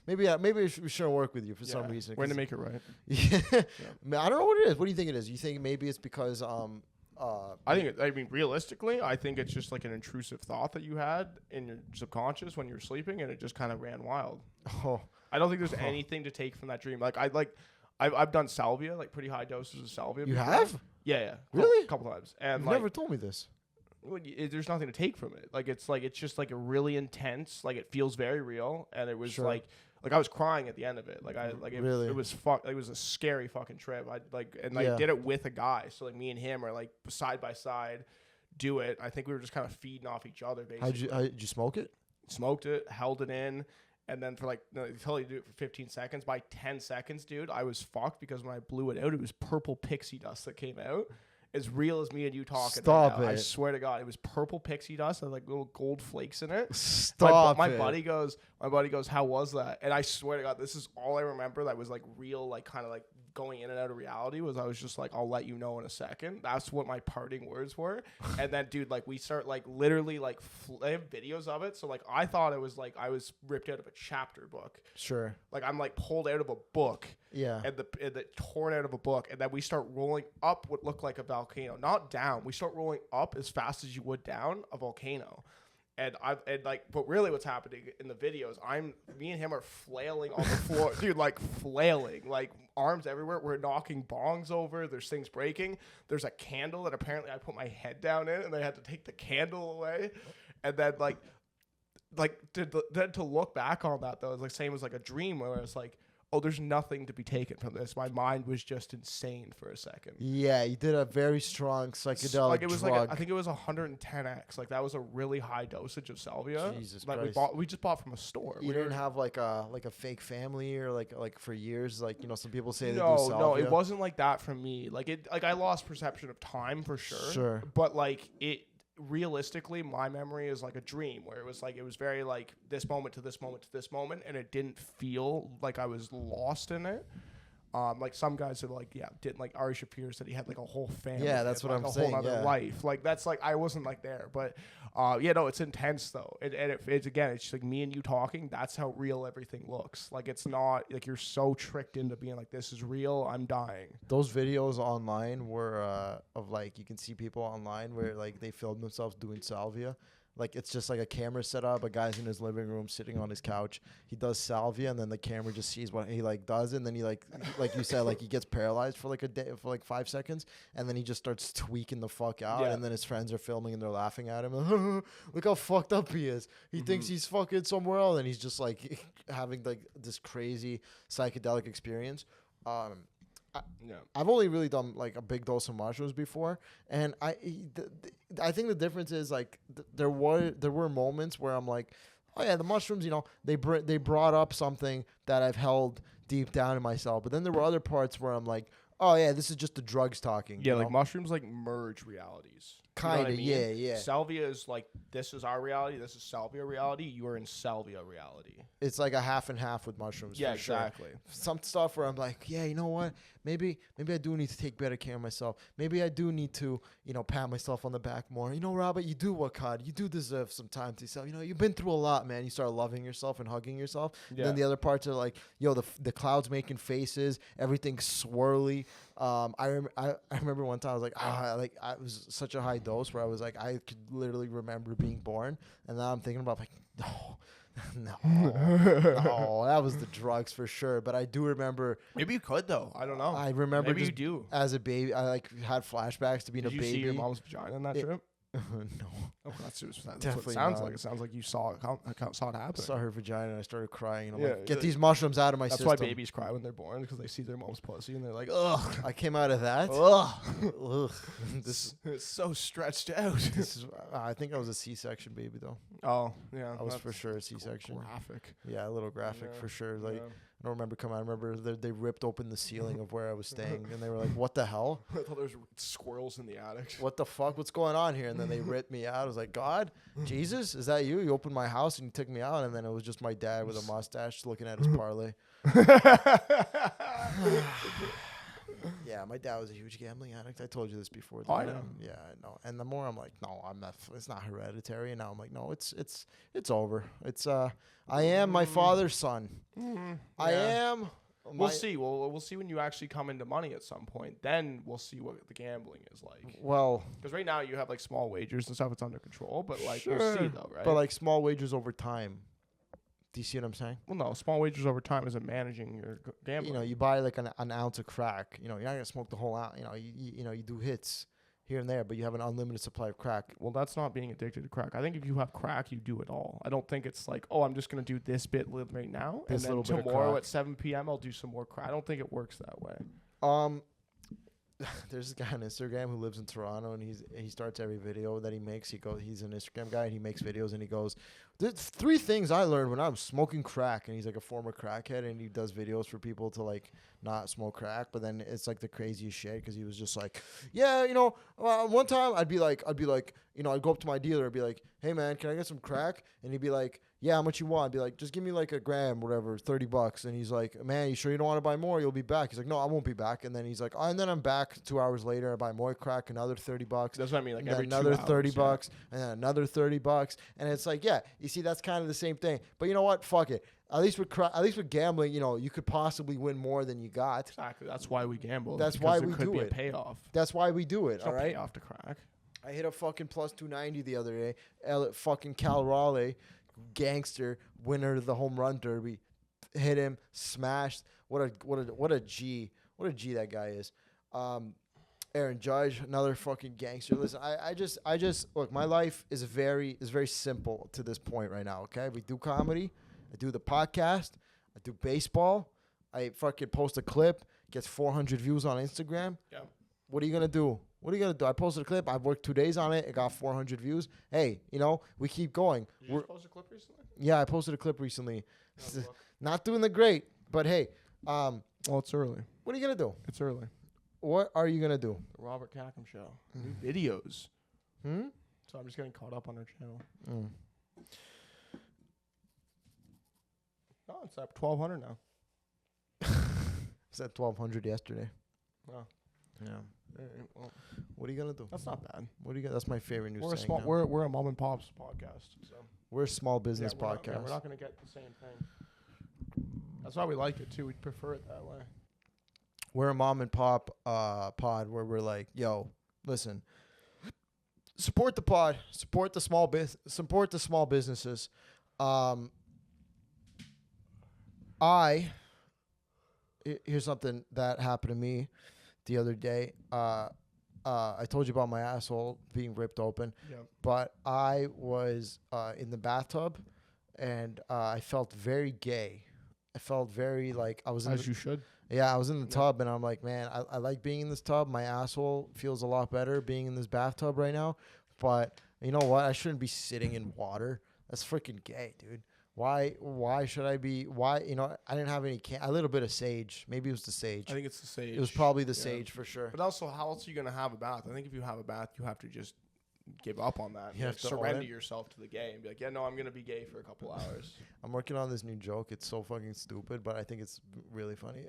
we shouldn't work with you for some reason. Way to make it right. Yeah. Man, I don't know what it is. What do you think it is? You think maybe it's because I mean, realistically, I think it's just like an intrusive thought that you had in your subconscious when you're sleeping, and it just kind of ran wild. Oh, I don't think there's anything to take from that dream. Like I've done salvia, like pretty high doses of salvia. You before. have? Yeah. Really? A couple times. And You've like, never told me this. there's nothing to take from it. It's just like a really intense. Like it feels very real, and it was Sure. like I was crying at the end of it. Really? It was it was a scary fucking trip. I did it with a guy. So like me and him are like side by side, do it. I think we were just kind of feeding off each other. Basically, How'd you smoke it? smoked it, held it in. And then for until you do it for 15 seconds, by 10 seconds, dude, I was fucked because when I blew it out, it was purple pixie dust that came out. As real as me and you talking. Stop right now. it. I swear to God, it was purple pixie dust and like little gold flakes in it. Stop my it. buddy goes, how was that? And I swear to God, this is all I remember that was like real, like kind of like going in and out of reality was I was just like, I'll let you know in a second. That's what my parting words were. And then, dude, like we start like literally like I have videos of it. So like I thought it was like I was ripped out of a chapter book. Sure. Like I'm like pulled out of a book. Yeah. And the torn out of a book, and then we start rolling up what looked like a volcano, not down. We start rolling up as fast as you would down a volcano, but really what's happening in the videos, me and him are flailing on the floor, dude, like flailing, like arms everywhere. We're knocking bongs over. There's things breaking. There's a candle that apparently I put my head down in, and they had to take the candle away, and then to look back on that though, it's like same as like a dream where it's like, oh, there's nothing to be taken from this. My mind was just insane for a second. Yeah, you did a very strong psychedelic like it was drug. I think it was 110x. Like that was a really high dosage of salvia. Jesus that Christ. we just bought from a store. You didn't have like a fake family or like for years, like some people say they do no, salvia. it wasn't like that for me. Like I lost perception of time for sure. Sure. But like realistically, my memory is like a dream where it was very like this moment to this moment to this moment, and it didn't feel like I was lost in it. Like some guys said, didn't like Ari Shafir said he had like a whole family. Yeah, that's what I'm saying. A whole other life. Like that's like I wasn't like there, but it's intense though. It's again, it's just like me and you talking. That's how real everything looks. Like it's not like you're so tricked into being like this is real. I'm dying. Those videos online were of like you can see people online where like they filmed themselves doing salvia. Like it's just like a camera set up. A guy's in his living room sitting on his couch. He does salvia, and then the camera just sees what he like does, and then he like you said, like he gets paralyzed for like a day, for like 5 seconds, and then he just starts tweaking the fuck out. Yeah. And then his friends are filming and they're laughing at him. Look how fucked up he is. He thinks he's fucking somewhere else, and he's just like having like this crazy psychedelic experience. I've only really done like a big dose of mushrooms before, and I think the difference is like there were moments where I'm like, oh yeah, the mushrooms, they brought up something that I've held deep down in myself, but then there were other parts where I'm like, oh yeah, this is just the drugs talking. Yeah, like mushrooms like merge realities. Kind of, yeah. Salvia is like, this is our reality, this is salvia reality, you are in salvia reality. It's like a half and half with mushrooms. Yeah, for sure. exactly. Some stuff where I'm like, yeah, you know what? Maybe I do need to take better care of myself. Maybe I do need to, pat myself on the back more. Robert, you do work hard. You do deserve some time to yourself. You've been through a lot, man. You start loving yourself and hugging yourself. Yeah. Then the other parts are like, the clouds making faces, everything's swirly. I remember one time I was like, I was such a high dose where I was like, I could literally remember being born, and now I'm thinking about like, no, that was the drugs for sure. But I do remember. Maybe you could though. I don't know. I remember. Maybe you do. As a baby, I like had flashbacks to being a baby. Did you see your mom's vagina on that trip? No. Oh, that's what it Definitely sounds not. like. It sounds like you saw it happen. I saw her vagina and I started crying. And I'm Yeah, like, get like- these mushrooms out of my That's system. why babies cry when they're born, because they see their mom's pussy and they're like, ugh, I came out of that. ugh. Ugh. This It's so stretched out. this is. I think I was a C-section baby though. Oh, yeah. I was that's for sure a C-section. graphic. Yeah, a little graphic Yeah, for sure. Like yeah. I don't remember coming. I remember they ripped open the ceiling of where I was staying, and they were like, "What the hell? I thought there was squirrels in the attic. What the fuck? What's going on here?" And then they ripped me out. I was like, "God, Jesus, is that you? You opened my house and you took me out." And then it was just my dad with a mustache looking at his parlay. Yeah, my dad was a huge gambling addict. I told you this before. Oh, I didn't know. Yeah, I know. And the more I'm like, no, I'm not. It's not hereditary. And now I'm like, no, it's over. It's I am my father's son. I Yeah. am. We'll see. We'll see when you actually come into money at some point. Then we'll see what the gambling is like. Well, Because right now you have like small wagers and stuff. It's under control, but like sure, we'll see though, right? but like small wagers over time. Do you see what I'm saying? well, no, small wagers over time isn't managing your gambling. You know, you buy like an ounce of crack. You know, you're not gonna smoke the whole ounce. You know, you do hits here and there, but you have an unlimited supply of crack. Well, that's not being addicted to crack. I think if you have crack, you do it all. I don't think it's like, oh, I'm just gonna do this bit right now, This and then little bit of tomorrow crack. at 7 p.m. I'll do some more crack. I don't think it works that way. There's this guy on Instagram who lives in Toronto, and he starts every video that he makes. He's an Instagram guy, and he makes videos, and he goes, "There's 3 things I learned when I was smoking crack." And he's like a former crackhead, and he does videos for people to like not smoke crack. But then it's like the craziest shit because he was just like, "Yeah, you know, one time I'd be like, you know, I'd go up to my dealer, I'd be like, 'Hey man, can I get some crack?' And he'd be like, 'Yeah, how much you want?' I'd be like, 'Just give me like a gram, whatever, $30. And he's like, 'Man, you sure you don't want to buy more? You'll be back.' He's like, 'No, I won't be back.' And then he's like, 'Oh,' and then I'm back 2 hours later. I buy more crack, another $30. That's what I mean. Like And then every another 2 hours, $30, and then another $30, and it's like, yeah, you see, that's kind of the same thing. But you know what? Fuck it. At least with gambling, you know, you could possibly win more than you got. Exactly. That's why we gamble. That's because why there we could do be it. a payoff. That's why we do it. There's All no right. payoff to crack. I hit a fucking plus 290 the other day. Fucking Cal Raleigh, gangster, winner of the home run derby, hit him, smashed. What a G that guy is. Aaron Judge, another fucking gangster. Listen, I just look. My life is very simple to this point right now. Okay, we do comedy, I do the podcast, I do baseball. I fucking post a clip, gets 400 views on Instagram. Yeah. What are you gonna do? I posted a clip. I've worked 2 days on it. It got 400 views. Hey, you know, we keep going. Did you just post a clip recently? Yeah, I posted a clip recently. Oh, look. Not doing the great, but hey, Well, it's early. what are you gonna do? It's early. What are you gonna do? The Robert Khakham Show. New videos. Hmm. So I'm just getting caught up on our channel. Mm. Oh, it's at 1,200 now. It's at 1,200 yesterday. Wow. Yeah. Well, What are you gonna do? that's not bad. What do you got? That's my favorite news. We're a saying small. now. We're a mom and pop's podcast. So We're a small business we're podcast. Not, we're not going to get the same thing. That's why we like it too. We prefer it that way. We're a mom and pop pod where we're like, yo, listen, support the pod, support the small businesses. Here's something that happened to me the other day. I told you about my asshole being ripped open, Yeah. but I was in the bathtub, and I felt very gay. I felt very like I was in As you should. I was in the Yeah. tub, and I'm like, man, I like being in this tub. My asshole feels a lot better being in this bathtub right now. But you know what? I shouldn't be sitting in water. That's freaking gay, dude. Why should I be? Why, you know, I didn't have any a little bit of sage. Maybe it was the sage. I think it's the sage. It was probably the Yeah. sage for sure. But also, how else are you going to have a bath? I think if you have a bath, you have to just give up on that. You have to own surrender it. yourself to the gay and be like, yeah, no, I'm going to be gay for a couple hours. I'm working on this new joke. It's so fucking stupid, but I think it's really funny.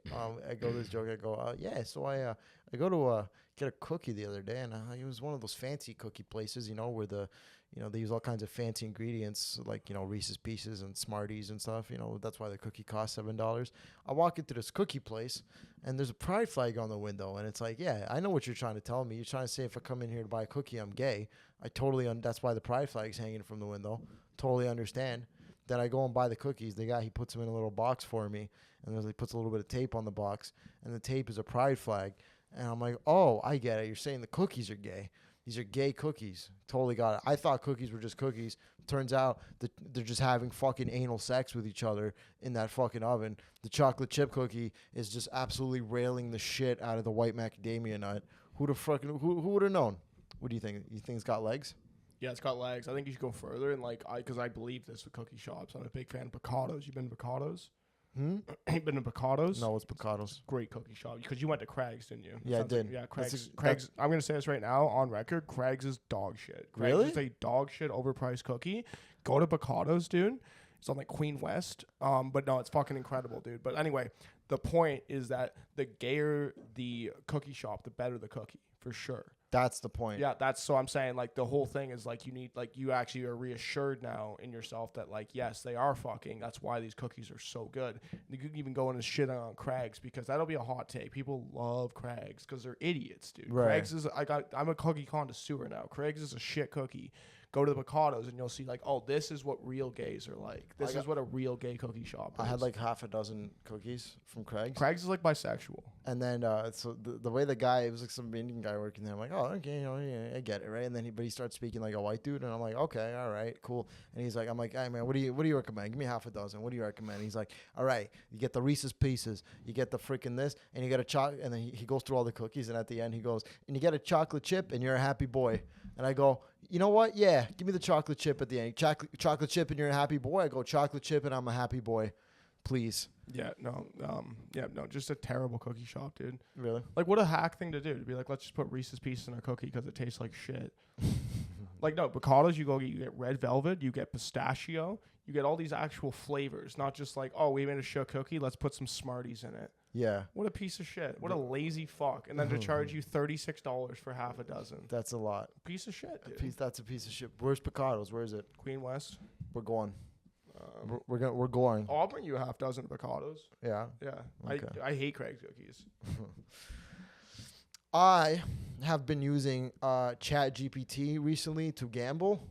I go this joke. I go, yeah. So I go to get a cookie the other day, and it was one of those fancy cookie places, you know, where they use all kinds of fancy ingredients like, you know, Reese's Pieces and Smarties and stuff. You know, that's why the cookie costs $7. I walk into this cookie place, and there's a pride flag on the window, and it's like, yeah, I know what you're trying to tell me. You're trying to say if I come in here to buy a cookie, I'm gay. I totally that's why the pride flag's hanging from the window. Totally understand. Then I go and buy the cookies. The guy, he puts them in a little box for me, and he puts a little bit of tape on the box, and the tape is a pride flag. And I'm like, oh, I get it. You're saying the cookies are gay. These are gay cookies. Totally got it. I thought cookies were just cookies. Turns out that they're just having fucking anal sex with each other in that fucking oven. The chocolate chip cookie is just absolutely railing the shit out of the white macadamia nut. Who would have known? What do you think? You think it's got legs? Yeah, it's got legs. I think you should go further and because I believe this with cookie shops. I'm a big fan of Picados. You been to Picados? You been to Picados? No, it's Picados. Great cookie shop. Because you went to Craig's, didn't you? Yeah, I did. Yeah, Craig's. I'm gonna say this right now on record. Craig's is dog shit. Craig's Really? is a dog shit overpriced cookie. Go to Picados, dude. It's on like Queen West. But no, it's fucking incredible, dude. But anyway, the point is that the gayer the cookie shop, the better the cookie for sure. That's the point. Yeah, so I'm saying like the whole thing is like you need like you actually are reassured now in yourself that like yes they are fucking. That's why these cookies are so good. And you could even go into shit on Craig's because that'll be a hot take. People love Craig's because they're idiots, dude. Right. Craig's is I'm a cookie connoisseur now. Craig's is a shit cookie. Go to the Picados and you'll see like, oh, this is what real gays are like. This is what a real gay cookie shop is. I had like half a dozen cookies from Craig's. Craig's is like bisexual. And then so the way the guy, it was like some Indian guy working there. I'm like, oh, okay, yeah, I get it, right? And then he starts speaking like a white dude, and I'm like, okay, all right, cool. And he's like, I'm like, hey man, what do you recommend? Give me half a dozen. What do you recommend? He's like, all right, you get the Reese's Pieces, you get the freaking this, and you get a chocolate. And then he goes through all the cookies, and at the end he goes, and you get a chocolate chip, and you're a happy boy. And I go, you know what? Yeah, give me the chocolate chip at the end. Chocolate chip, and you're a happy boy. I go, chocolate chip, and I'm a happy boy. Please. Yeah, no, just a terrible cookie shop, dude. Really? Like, what a hack thing to do to be like, let's just put Reese's Pieces in our cookie because it tastes like shit. Like, no, Picados, you get red velvet, you get pistachio, you get all these actual flavors, not just like, oh, we made a shit cookie, let's put some Smarties in it. Yeah. What a piece of shit. What a lazy fuck. And then to charge you $36 for half a dozen. That's a lot. Piece of shit, dude. That's a piece of shit. Where's Picados? Where is it? Queen West. We're going. We're going. I'll bring you a half dozen Picados. Yeah. Yeah. Okay. I hate Craig's cookies. I have been using ChatGPT recently to gamble.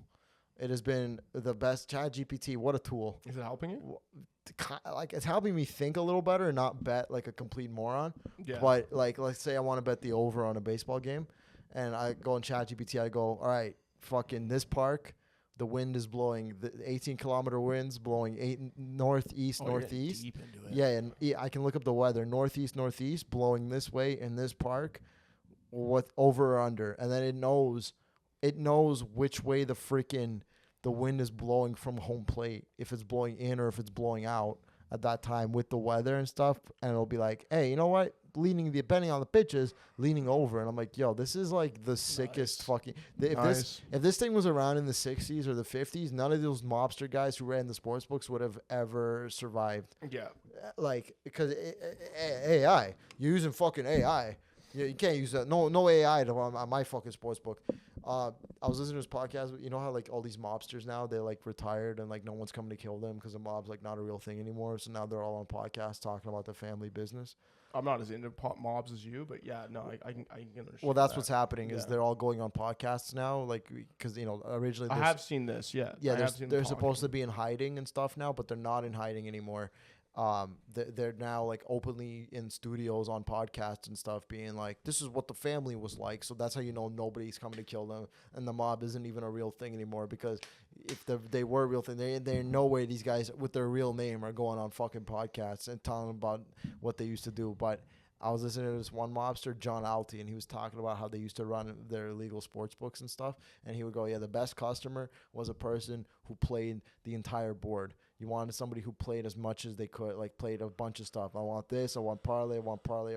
It has been the best. ChatGPT, what a tool. Is it helping you? Like, it's helping me think a little better and not bet like a complete moron. Yeah. But like, let's say I want to bet the over on a baseball game, and I go on ChatGPT. I go, all right, fucking this park, the wind is blowing, the 18-kilometer winds blowing northeast. Deep into it. Yeah, and I can look up the weather. Northeast blowing this way in this park. What over or under, and then it knows which way the wind is blowing from home plate, if it's blowing in or if it's blowing out at that time with the weather and stuff. And it'll be like, hey, you know what? Depending on the pitches, leaning over. And I'm like, yo, this is like the sickest fucking. If this thing was around in the 60s or the 50s, none of those mobster guys who ran the sports books would have ever survived. Yeah. Like, because AI, you're using fucking AI. Yeah, you can't use that. No AI on my fucking sports book. I was listening to this podcast. You know how like all these mobsters now, they like retired and like no one's coming to kill them because the mob's like not a real thing anymore. So now they're all on podcasts talking about the family business. I'm not as into mobs as you, but yeah, no, I can understand. Well, that's what's happening is they're all going on podcasts now, like because originally I have seen this. Yeah, they're supposed to be in hiding and stuff now, but they're not in hiding anymore. They're now like openly in studios on podcasts and stuff being like, this is what the family was like. So that's how you know nobody's coming to kill them. And the mob isn't even a real thing anymore, because if they were a real thing, there's no way these guys with their real name are going on fucking podcasts and telling about what they used to do. But I was listening to this one mobster, John Alty, and he was talking about how they used to run their illegal sports books and stuff. And he would go, yeah, the best customer was a person who played the entire board. You wanted somebody who played as much as they could, like played a bunch of stuff. I want this, I want parlay, I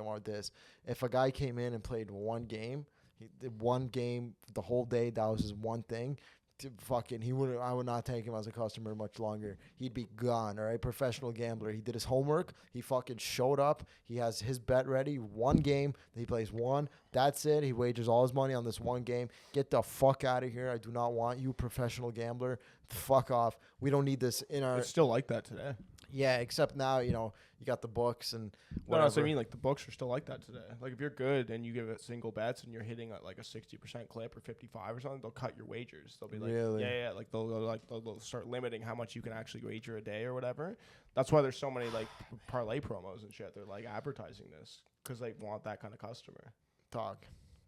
want this. If a guy came in and played one game, he did one game the whole day, that was his one thing, I would not take him as a customer much longer. He'd be gone. All right, professional gambler. He did his homework. He fucking showed up. He has his bet ready. One game. He plays one. That's it. He wagers all his money on this one game. Get the fuck out of here. I do not want you, professional gambler. Fuck off. We don't need this in our. It's still like that today. Yeah, except now, you got the books and whatever. No, that's what I mean. Like, the books are still like that today. Like, if you're good and you give it single bets and you're hitting at like a 60% clip or 55 or something, they'll cut your wagers. They'll be like, really? Yeah. Like, they'll start limiting how much you can actually wager a day or whatever. That's why there's so many like parlay promos and shit. They're like advertising this because they want that kind of customer. Talk.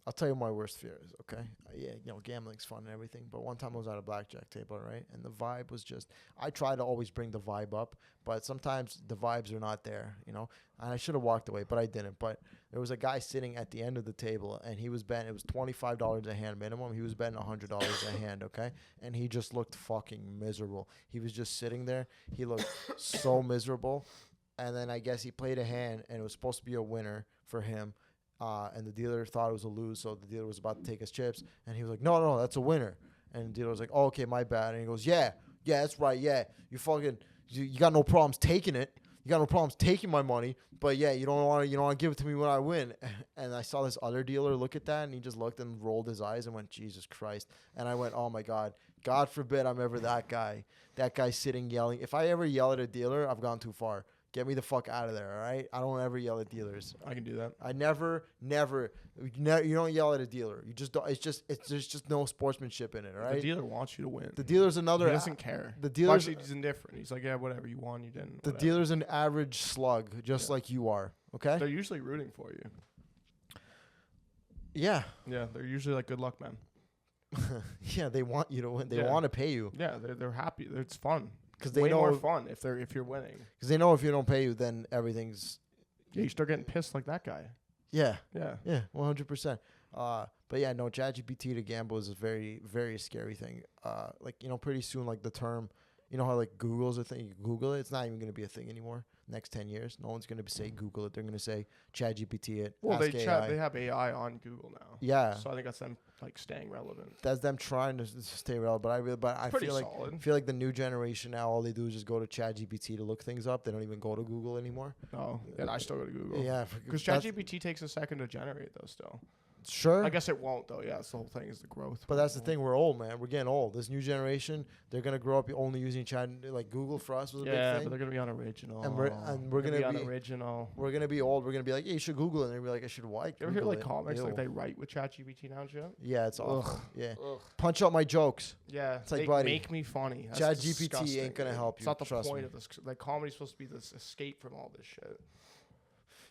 I'll tell you my worst fear is, okay? Yeah, gambling's fun and everything, but one time I was at a blackjack table, right? And the vibe was just, I try to always bring the vibe up, but sometimes the vibes are not there, And I should have walked away, but I didn't. But there was a guy sitting at the end of the table, and he was betting, it was $25 a hand minimum. He was betting $100 a hand, okay? And he just looked fucking miserable. He was just sitting there. He looked so miserable. And then I guess he played a hand, and it was supposed to be a winner for him. And the dealer thought it was a lose, so the dealer was about to take his chips, and he was like, no, that's a winner. And the dealer was like, oh, okay, my bad. And he goes, yeah, that's right, yeah. You got no problems taking it. You got no problems taking my money, but yeah, you don't want to give it to me when I win. And I saw this other dealer look at that, and he just looked and rolled his eyes and went, Jesus Christ. And I went, oh my God, God forbid I'm ever that guy. That guy sitting yelling. If I ever yell at a dealer, I've gone too far. Get me the fuck out of there, all right? I don't ever yell at dealers. I can do that. I never, you don't yell at a dealer. You just don't. There's just no sportsmanship in it, all right? The dealer wants you to win. The dealer's another. He doesn't care. The dealer's actually, he's indifferent. He's like, yeah, whatever, you won, you didn't. The whatever. dealer's an average slug, just like you are. Okay. They're usually rooting for you. Yeah. Yeah, they're usually like, good luck, man. Yeah, they want you to win. They want to pay you. Yeah, they're happy. It's fun. Because they way know more fun if you're winning. Because they know if you don't pay you, then everything's. Yeah, you start getting pissed like that guy. Yeah. Yeah. 100%. But yeah, no, ChatGPT to gamble is a very, very scary thing. Pretty soon, like the term, how like Google's a thing. You Google it, it's not even going to be a thing anymore. Next 10 years, no one's going to say Google it. They're going to say ChatGPT it. Well, ask AI. they have AI on Google now. Yeah. So I think that's them like staying relevant. That's them trying to stay relevant. But I feel like the new generation now, all they do is just go to ChatGPT to look things up. They don't even go to Google anymore. Oh, and I still go to Google. Yeah, because ChatGPT takes a second to generate though. Still. Sure. I guess it won't though. Yeah, that's the whole thing is the growth. But that's the thing. We're old, man. We're getting old. This new generation, they're gonna grow up only using Chat. Like Google for us was a big thing. Yeah, but they're gonna be unoriginal. And we're gonna be unoriginal. We're gonna be old. We're gonna be like, hey, you should Google it. And they're gonna be like, I should why? You ever hear like comics like they write with ChatGPT now and shit? Yeah, it's awful. Ugh. Yeah. Ugh. Punch out my jokes. Yeah, it's like, they buddy, make me funny. ChatGPT ain't gonna help you. It's not the trust point me. of this. Like comedy's supposed to be this escape from all this shit.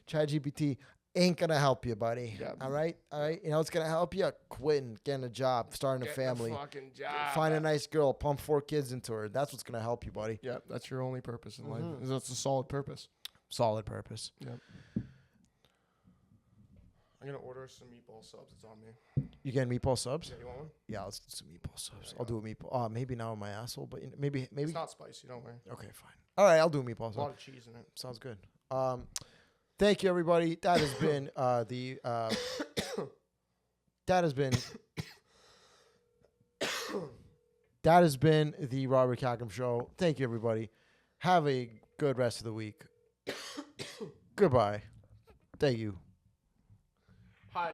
ChatGPT ain't gonna help you, buddy. Yeah. All right. It's gonna help you quitting, getting a job, starting a family, fucking job. find a nice girl, pump 4 kids into her. That's what's gonna help you, buddy. Yeah, that's your only purpose in life. That's a solid purpose. Solid purpose. Yep. I'm gonna order some meatball subs. It's on me. You getting meatball subs? Yeah, you want one? Yeah, let's do some meatball subs. I'll do a meatball. Maybe now in my asshole, but maybe. It's not spicy. Don't worry. Okay, fine. All right, I'll do a meatball sub. A lot of cheese in it. Sounds good. Thank you, everybody. That has been that has been the Robert Khakham Show. Thank you, everybody. Have a good rest of the week. Goodbye. Thank you.